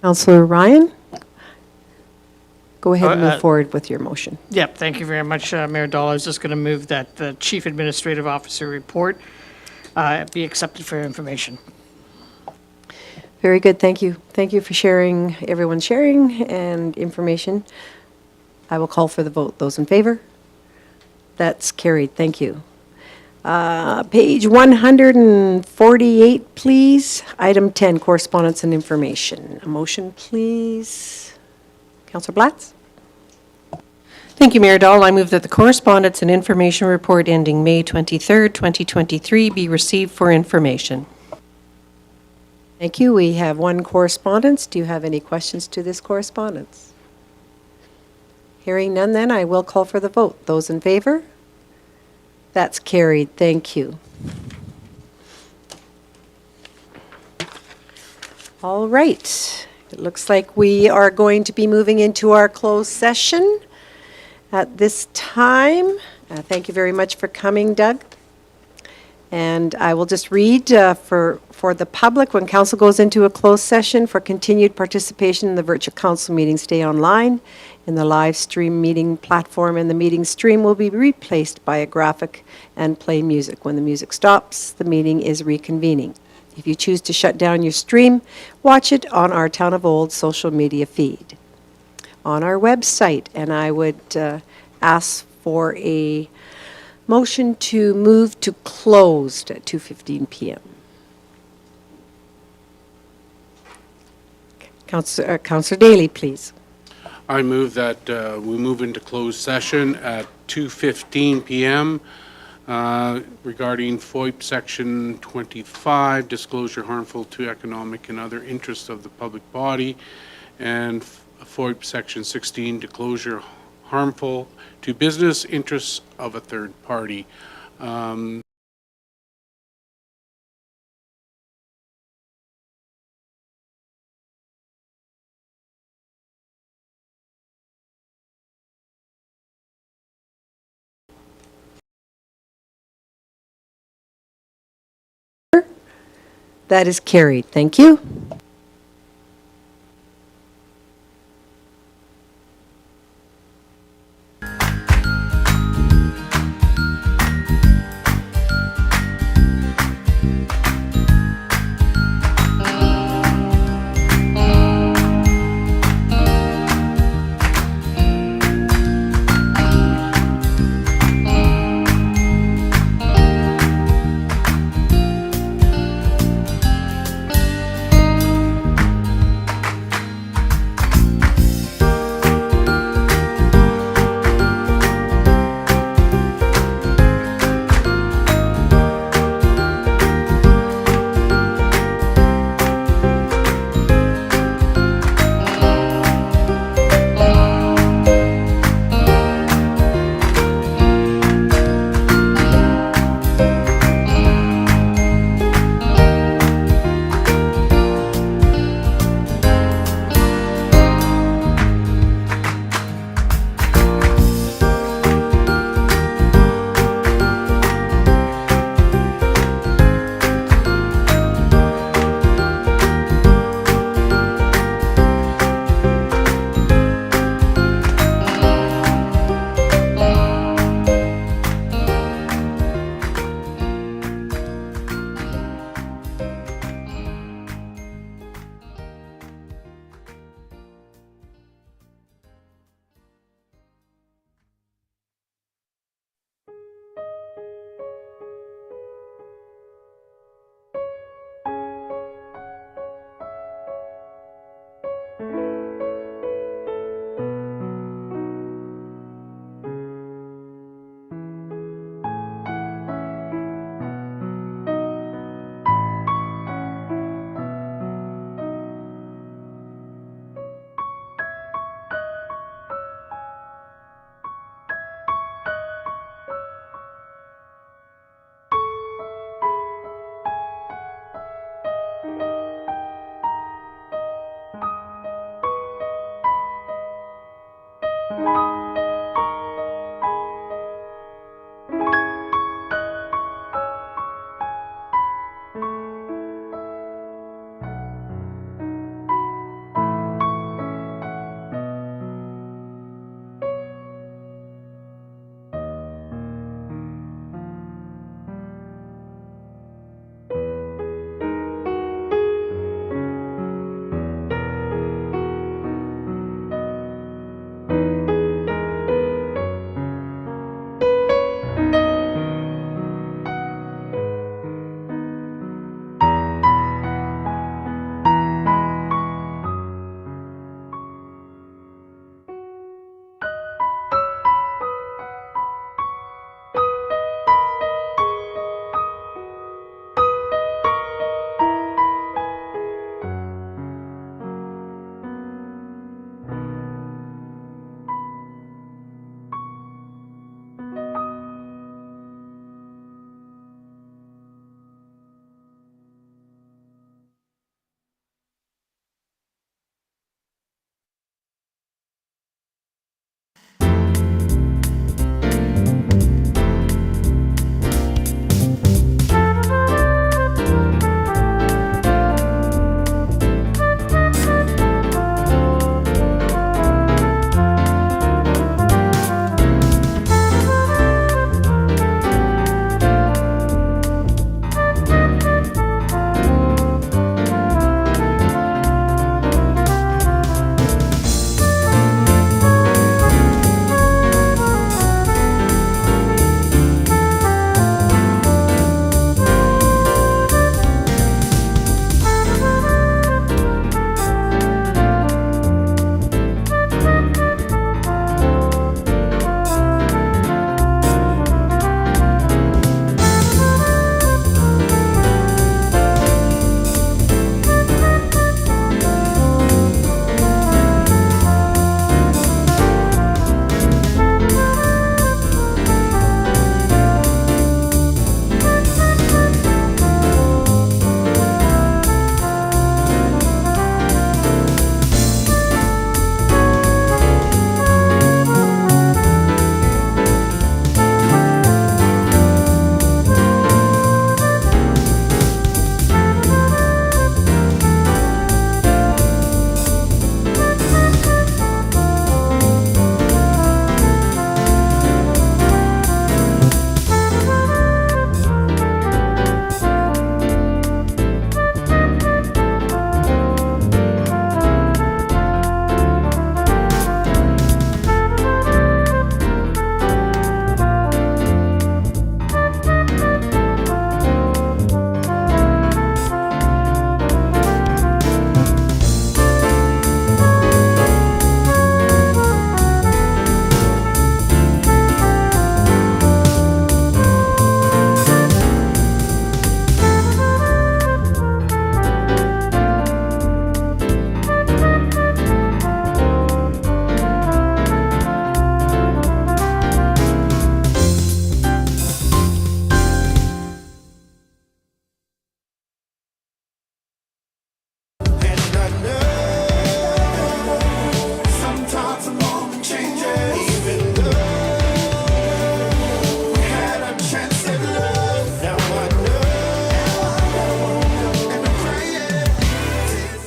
Councillor Ryan? Go ahead and Uh, move forward with your motion. Yep, thank you very much, Mayor Dahl. I was just going to move that the Chief Administrative Officer report be accepted for information. Very good, thank you. Thank you for sharing, everyone sharing and information. I will call for the vote. Those in favor? That's carried, thank you. Page 148, please. Item 10, correspondence and information. A motion, please. Councillor Blatz? Thank you, Mayor Dahl. I move that the correspondence and information report ending May 23rd, 2023 be received for information. Thank you. We have one correspondence. Do you have any questions to this correspondence? Hearing none, then I will call for the vote. Those in favor? That's carried. Thank you. All right. It looks like we are going to be moving into our closed session at this time. Thank you very much for coming, Doug. And I will just read for the public, when council goes into a closed session for continued participation in the virtual council meeting, stay online in the live stream meeting platform, and the meeting stream will be replaced by a graphic and play music. When the music stops, the meeting is reconvening. If you choose to shut down your stream, watch it on our Town of Old social media feed on our website. And I would ask for a motion to move to closed at 2:15 p.m. Councillor Daly, please. I move that we move into closed session at 2:15 PM regarding FOIP Section 25, disclosure harmful to economic and other interests of the public body, and FOIP Section 16, disclosure harmful to business interests of a third party. That is carried. Thank you.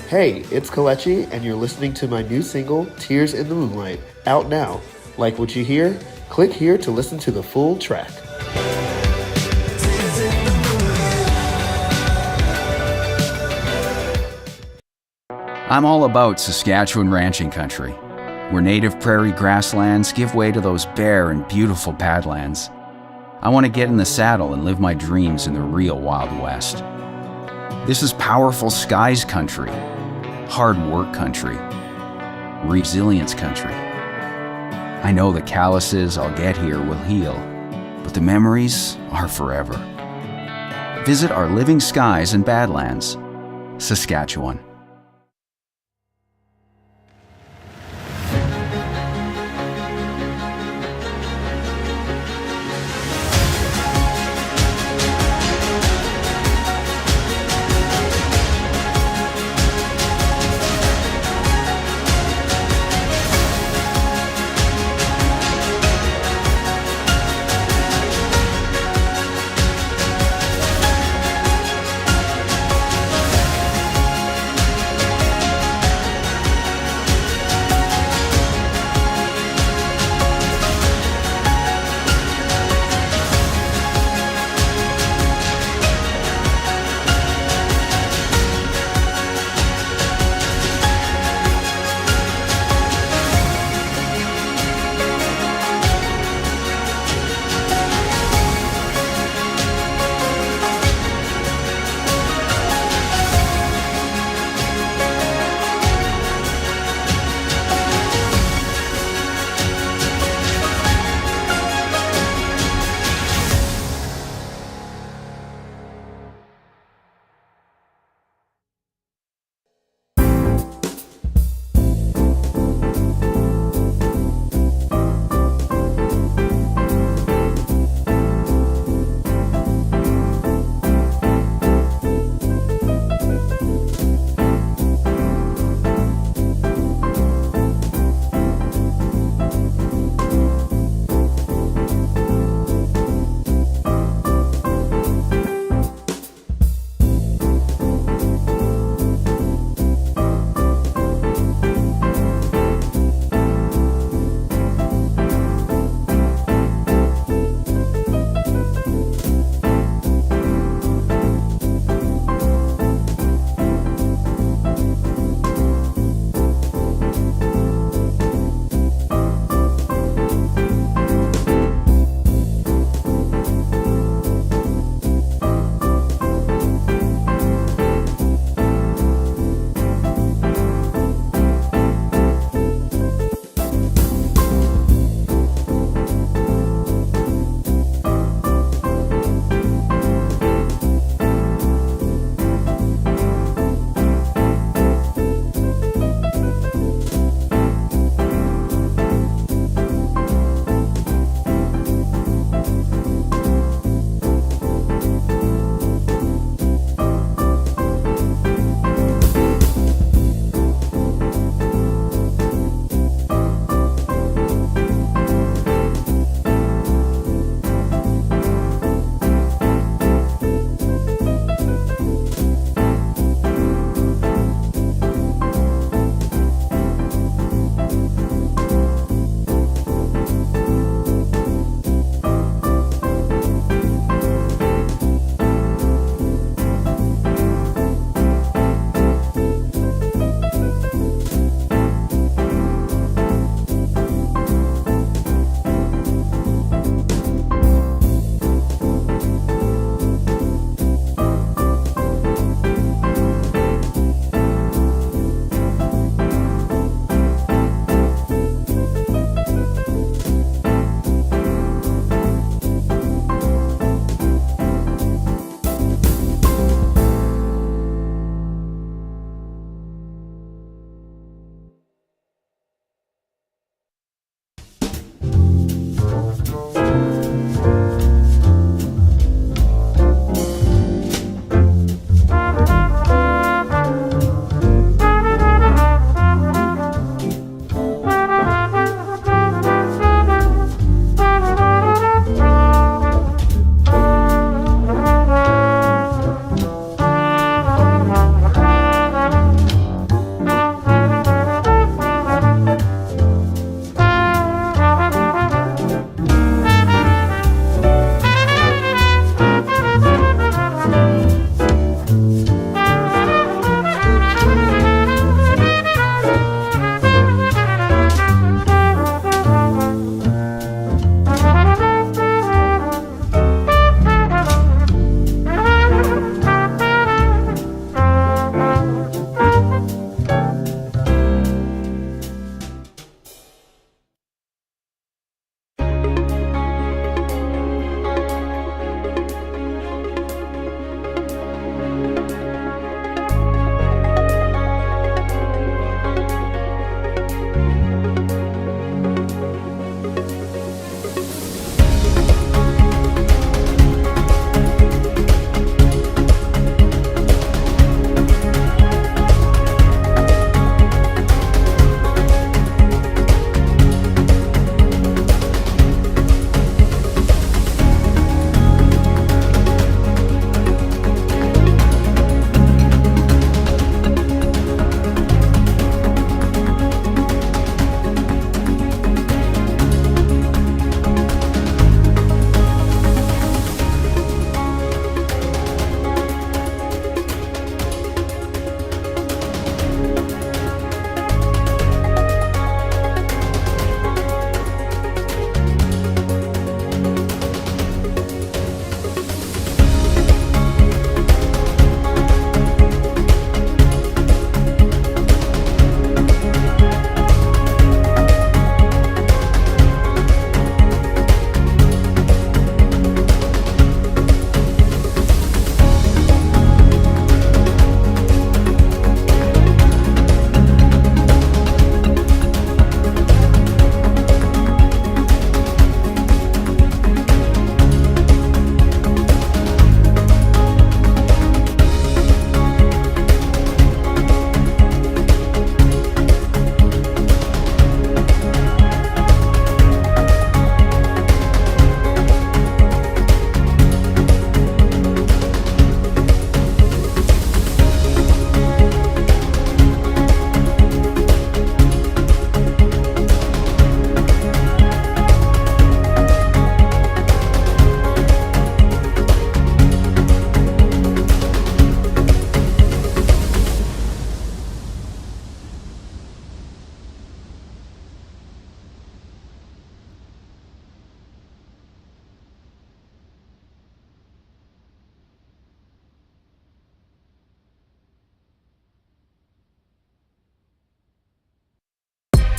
Hey, it's Kalechi, and you're listening to my new single, Tears in the Moonlight, out now. Like what you hear? Click here to listen to the full track. I'm all about Saskatchewan ranching country, where native prairie grasslands give way to those bare and beautiful badlands. I want to get in the saddle and live my dreams in the real Wild West. This is powerful skies country, hard work country, resilience country. I know the calluses I'll get here will heal, but the memories are forever. Visit our Living Skies and Badlands, Saskatchewan.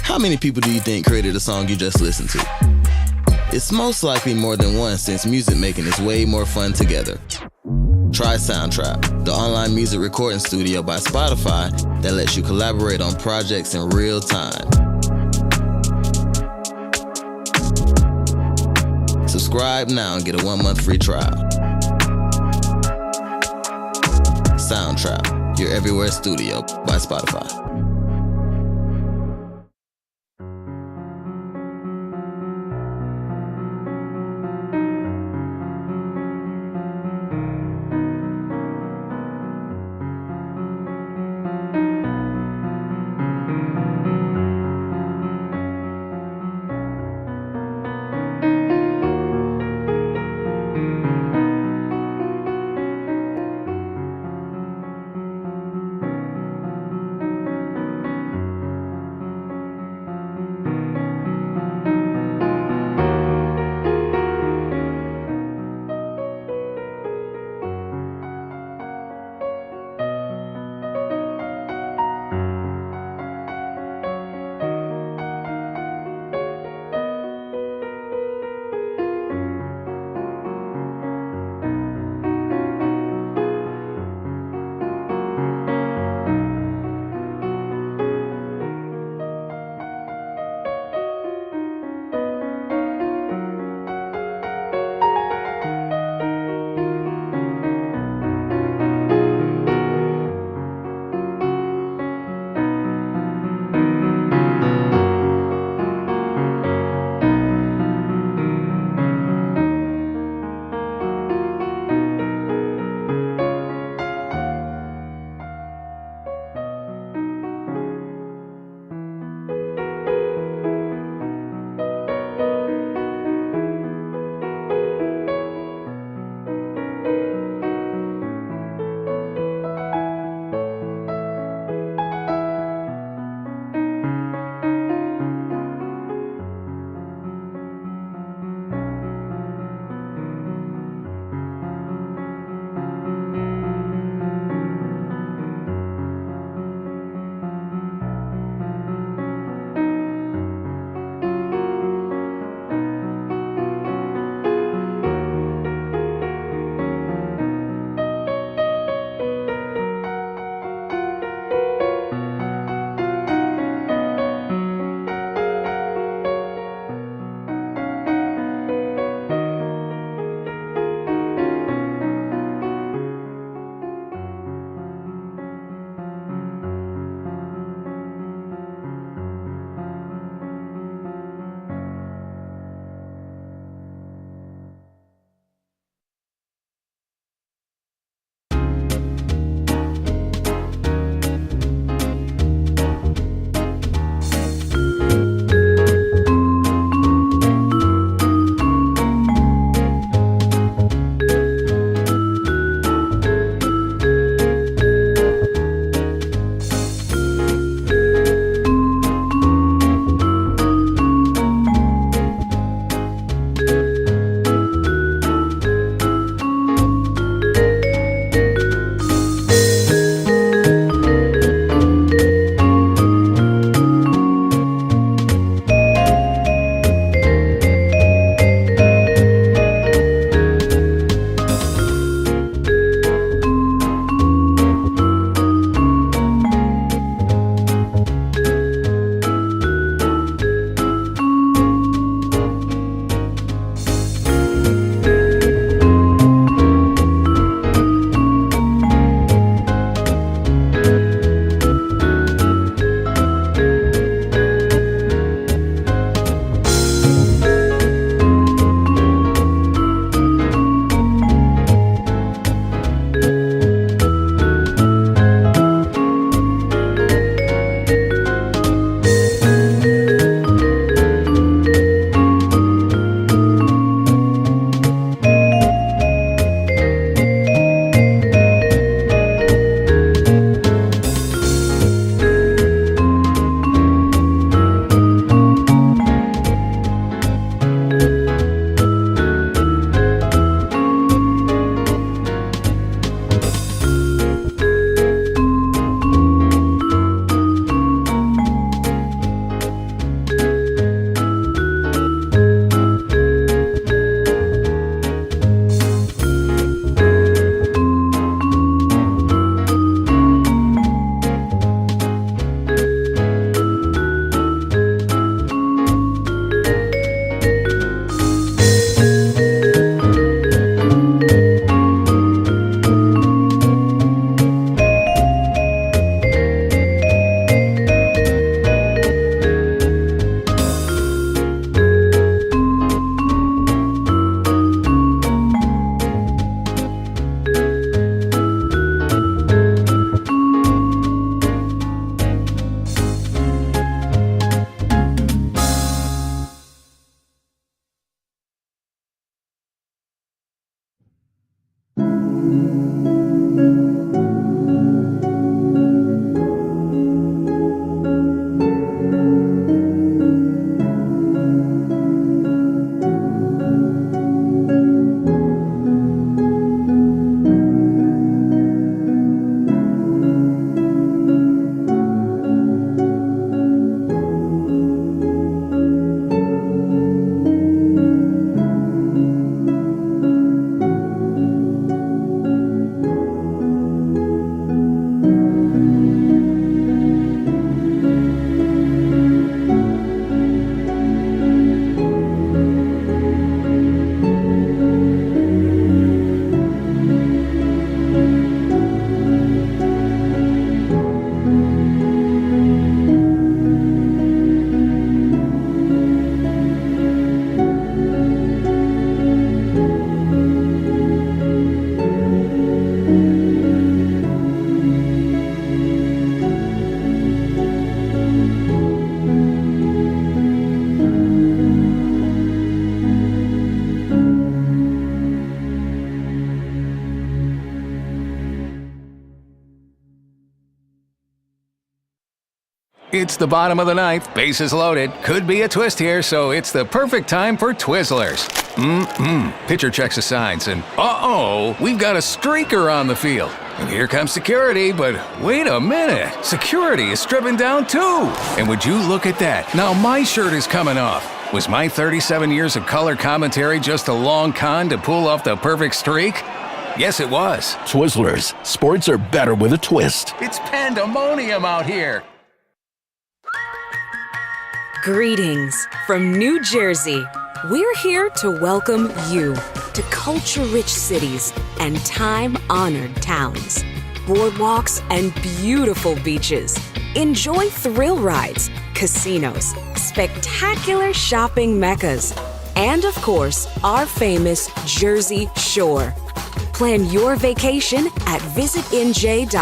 How many people do you think created the song you just listened to? It's most likely more than one, since music making is way more fun together. Try Soundtrap, the online music recording studio by Spotify that lets you collaborate on projects in real time. Subscribe now and get a 1-month free trial. Soundtrap, your everywhere studio by Spotify. It's the bottom of the ninth, bases loaded. Could be a twist here, so it's the perfect time for Twizzlers. Pitcher checks the signs, and uh-oh, we've got a streaker on the field. And here comes security, but wait a minute. Security is stripping down too. And would you look at that? Now my shirt is coming off. Was my 37 years of color commentary just a long con to pull off the perfect streak? Yes, it was. Twizzlers. Sports are better with a twist. It's pandemonium out here. Greetings from New Jersey. We're here to welcome you to culture-rich cities and time-honored towns, boardwalks and beautiful beaches. Enjoy thrill rides, casinos, spectacular shopping meccas, and of course, our famous Jersey Shore. Plan your vacation at visitnj.org/ca.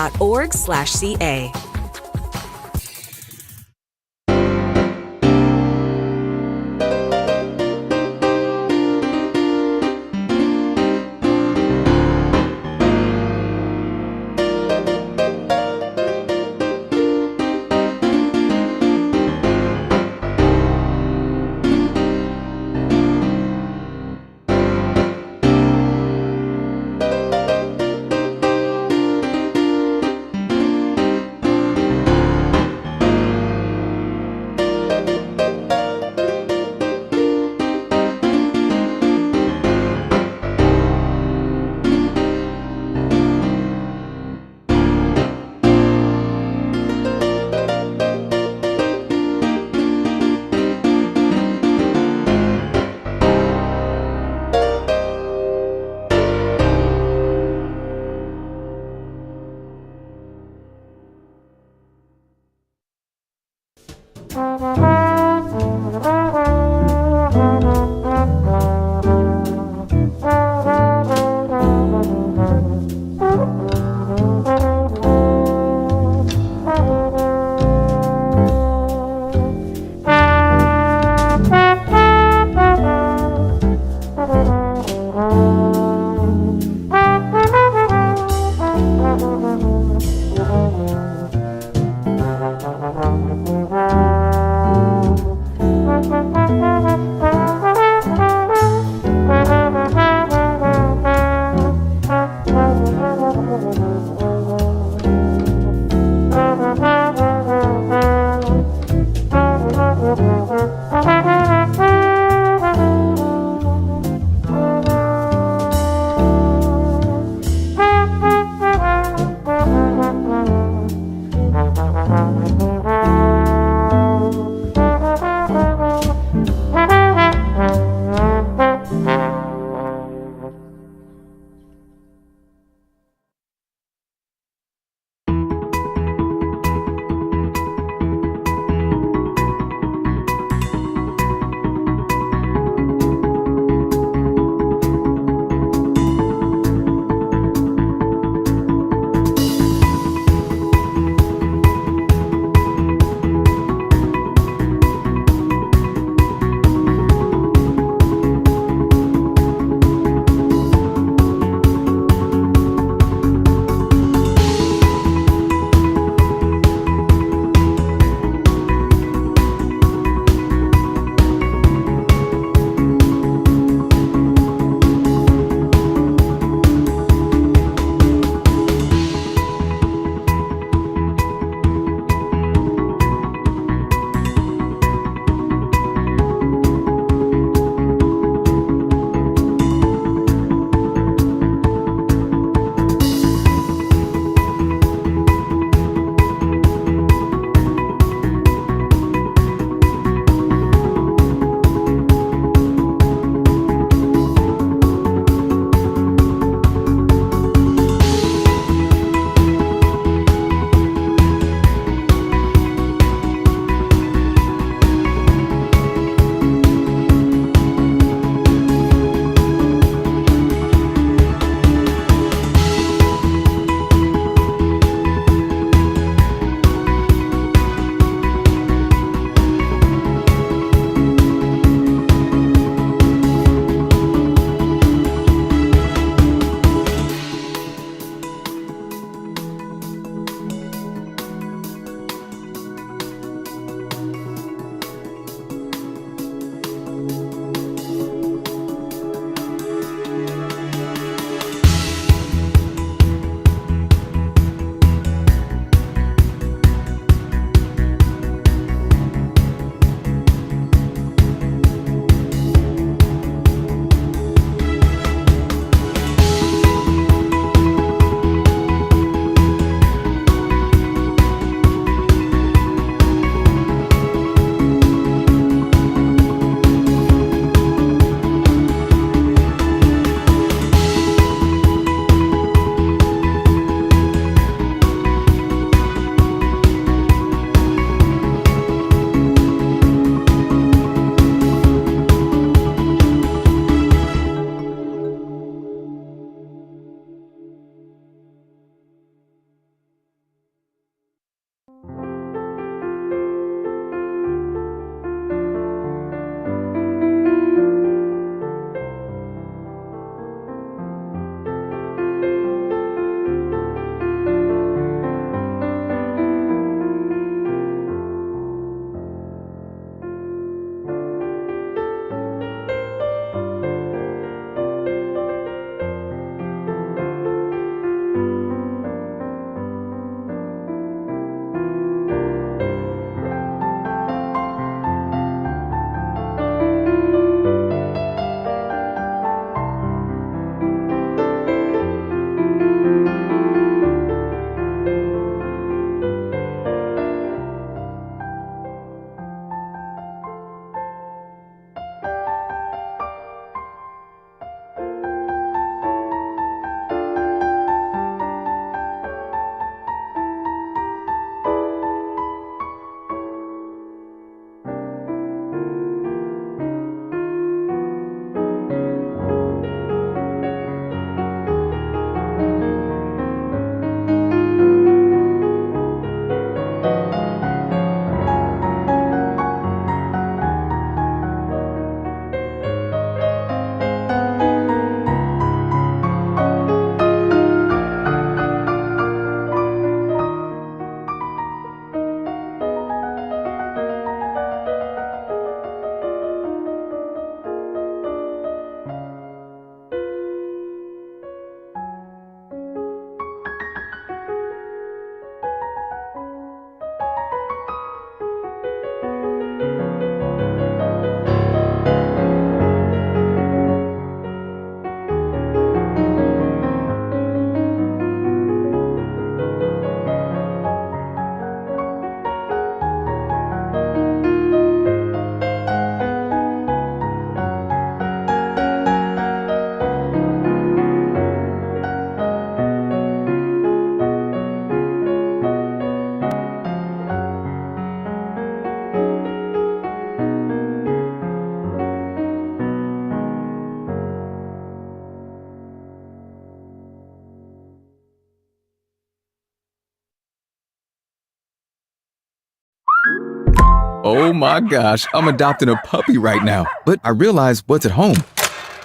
my gosh, I'm adopting a puppy right now. But I realize what's at home.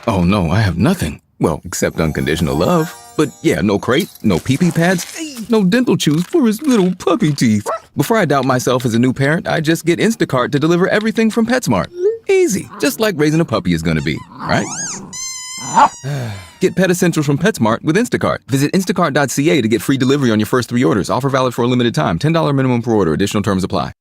Oh no, I have nothing. Well, except unconditional love. But yeah, no crate, no pee-pee pads, no dental chews for his little puppy teeth. Before I doubt myself as a new parent, I just get Instacart to deliver everything from PetSmart. Easy, just like raising a puppy is gonna be, right? Get Pet Essentials from PetSmart with Instacart. Visit instacart.ca to get free delivery on your first 3 orders. Offer valid for a limited time. $10 minimum per order. Additional terms apply.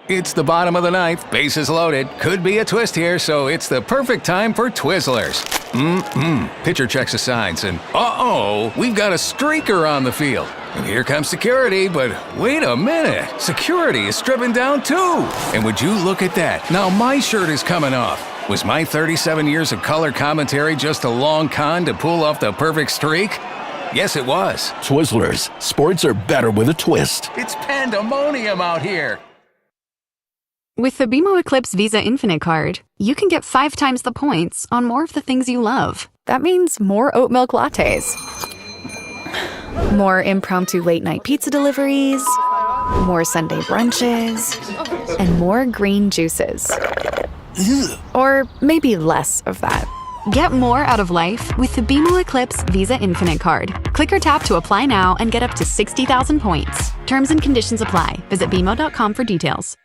It's the bottom of the ninth, bases loaded. Could be a twist here, so it's the perfect time for Twizzlers. Pitcher checks the signs, and uh-oh, we've got a streaker on the field. And here comes security, but wait a minute. Security is stripping down too. And would you look at that? Now my shirt is coming off. Was my 37 years of color commentary just a long con to pull off the perfect streak? Yes, it was. Twizzlers. Sports are better with a twist. It's pandemonium out here. With the BMO Eclipse Visa Infinite card, you can get 5 times the points on more of the things you love. That means more oat milk lattes, more impromptu late night pizza deliveries, more Sunday brunches, and more green juices. Or maybe less of that. Get more out of life with the BMO Eclipse Visa Infinite card. Click or tap to apply now and get up to 60,000 points. Terms and conditions apply. Visit bmo.com for details.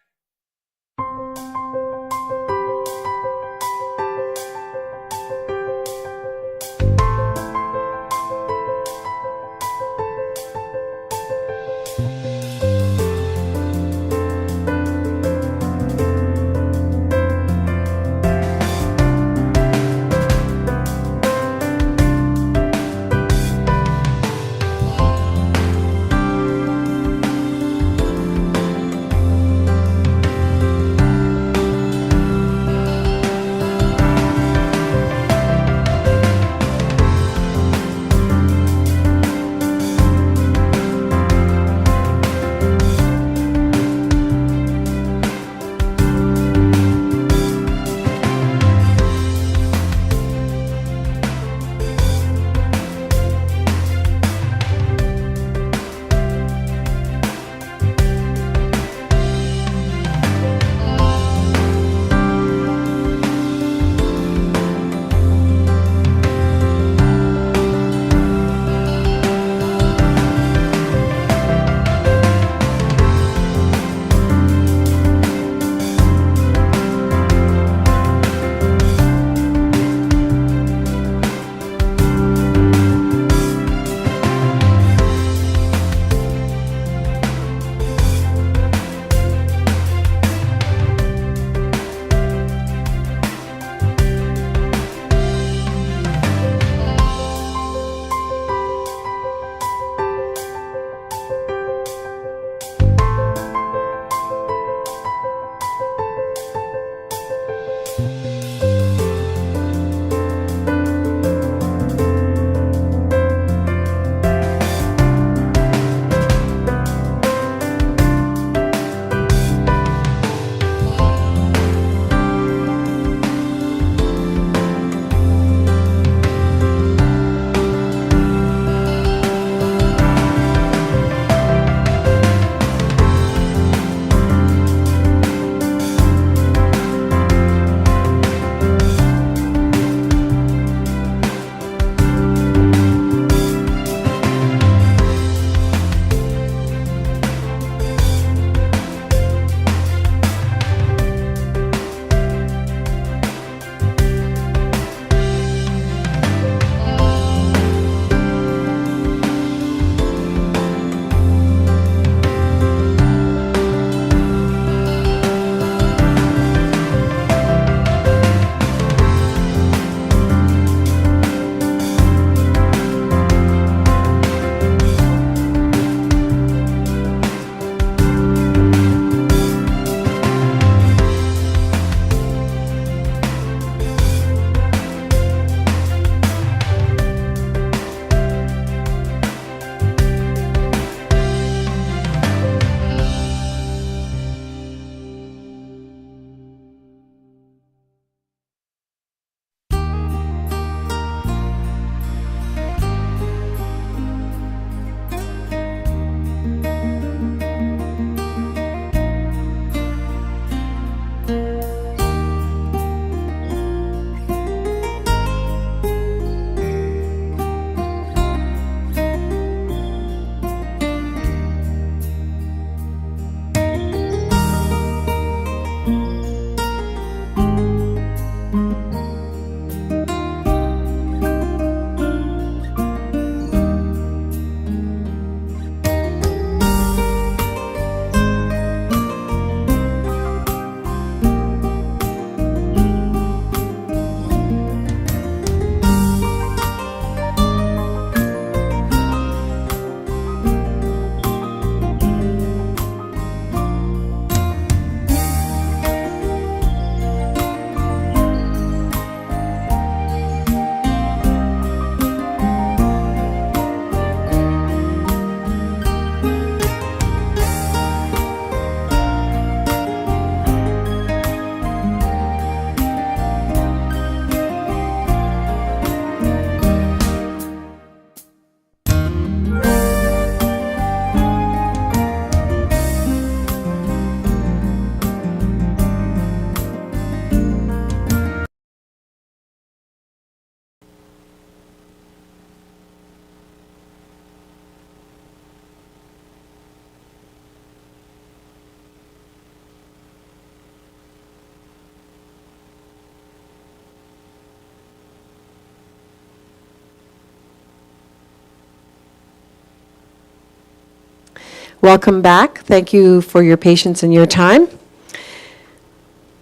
Welcome back. Thank you for your patience and your time.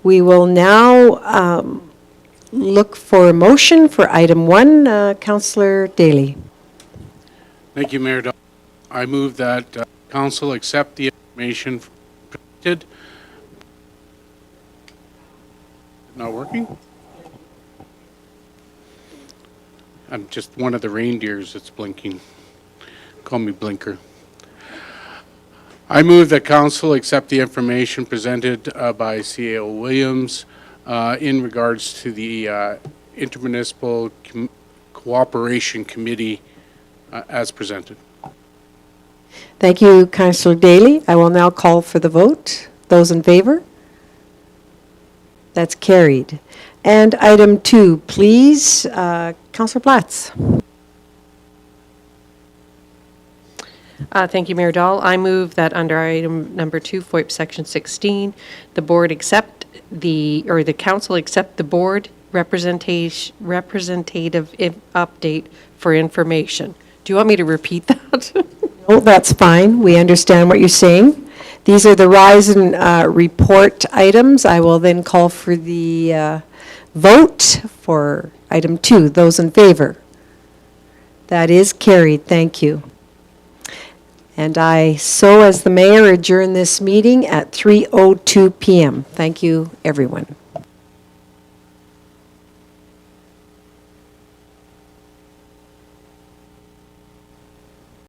We will now look for a motion for item 1. Councillor Daly. Thank you, Mayor Dahl. I move that council accept the information presented. Not working? I'm just one of the reindeers that's blinking. Call me Blinker. I move that council accept the information presented by CAO Williams in regards to the Intermunicipal Cooperation Committee as presented. Thank you, Councillor Daly. I will now call for the vote. Those in favor? That's carried. And item 2, please, Councillor Platts. Thank you, Mayor Dahl. I move that under item number 2, FOIP Section 16, the board accept the council accept the board representative update for information. Do you want me to repeat that? No, that's fine. We understand what you're saying. These are the rise and report items. I will then call for the vote for item 2. Those in favor? That is carried. Thank you. And I, so as the mayor, adjourn this meeting at 3:02 p.m. Thank you, everyone.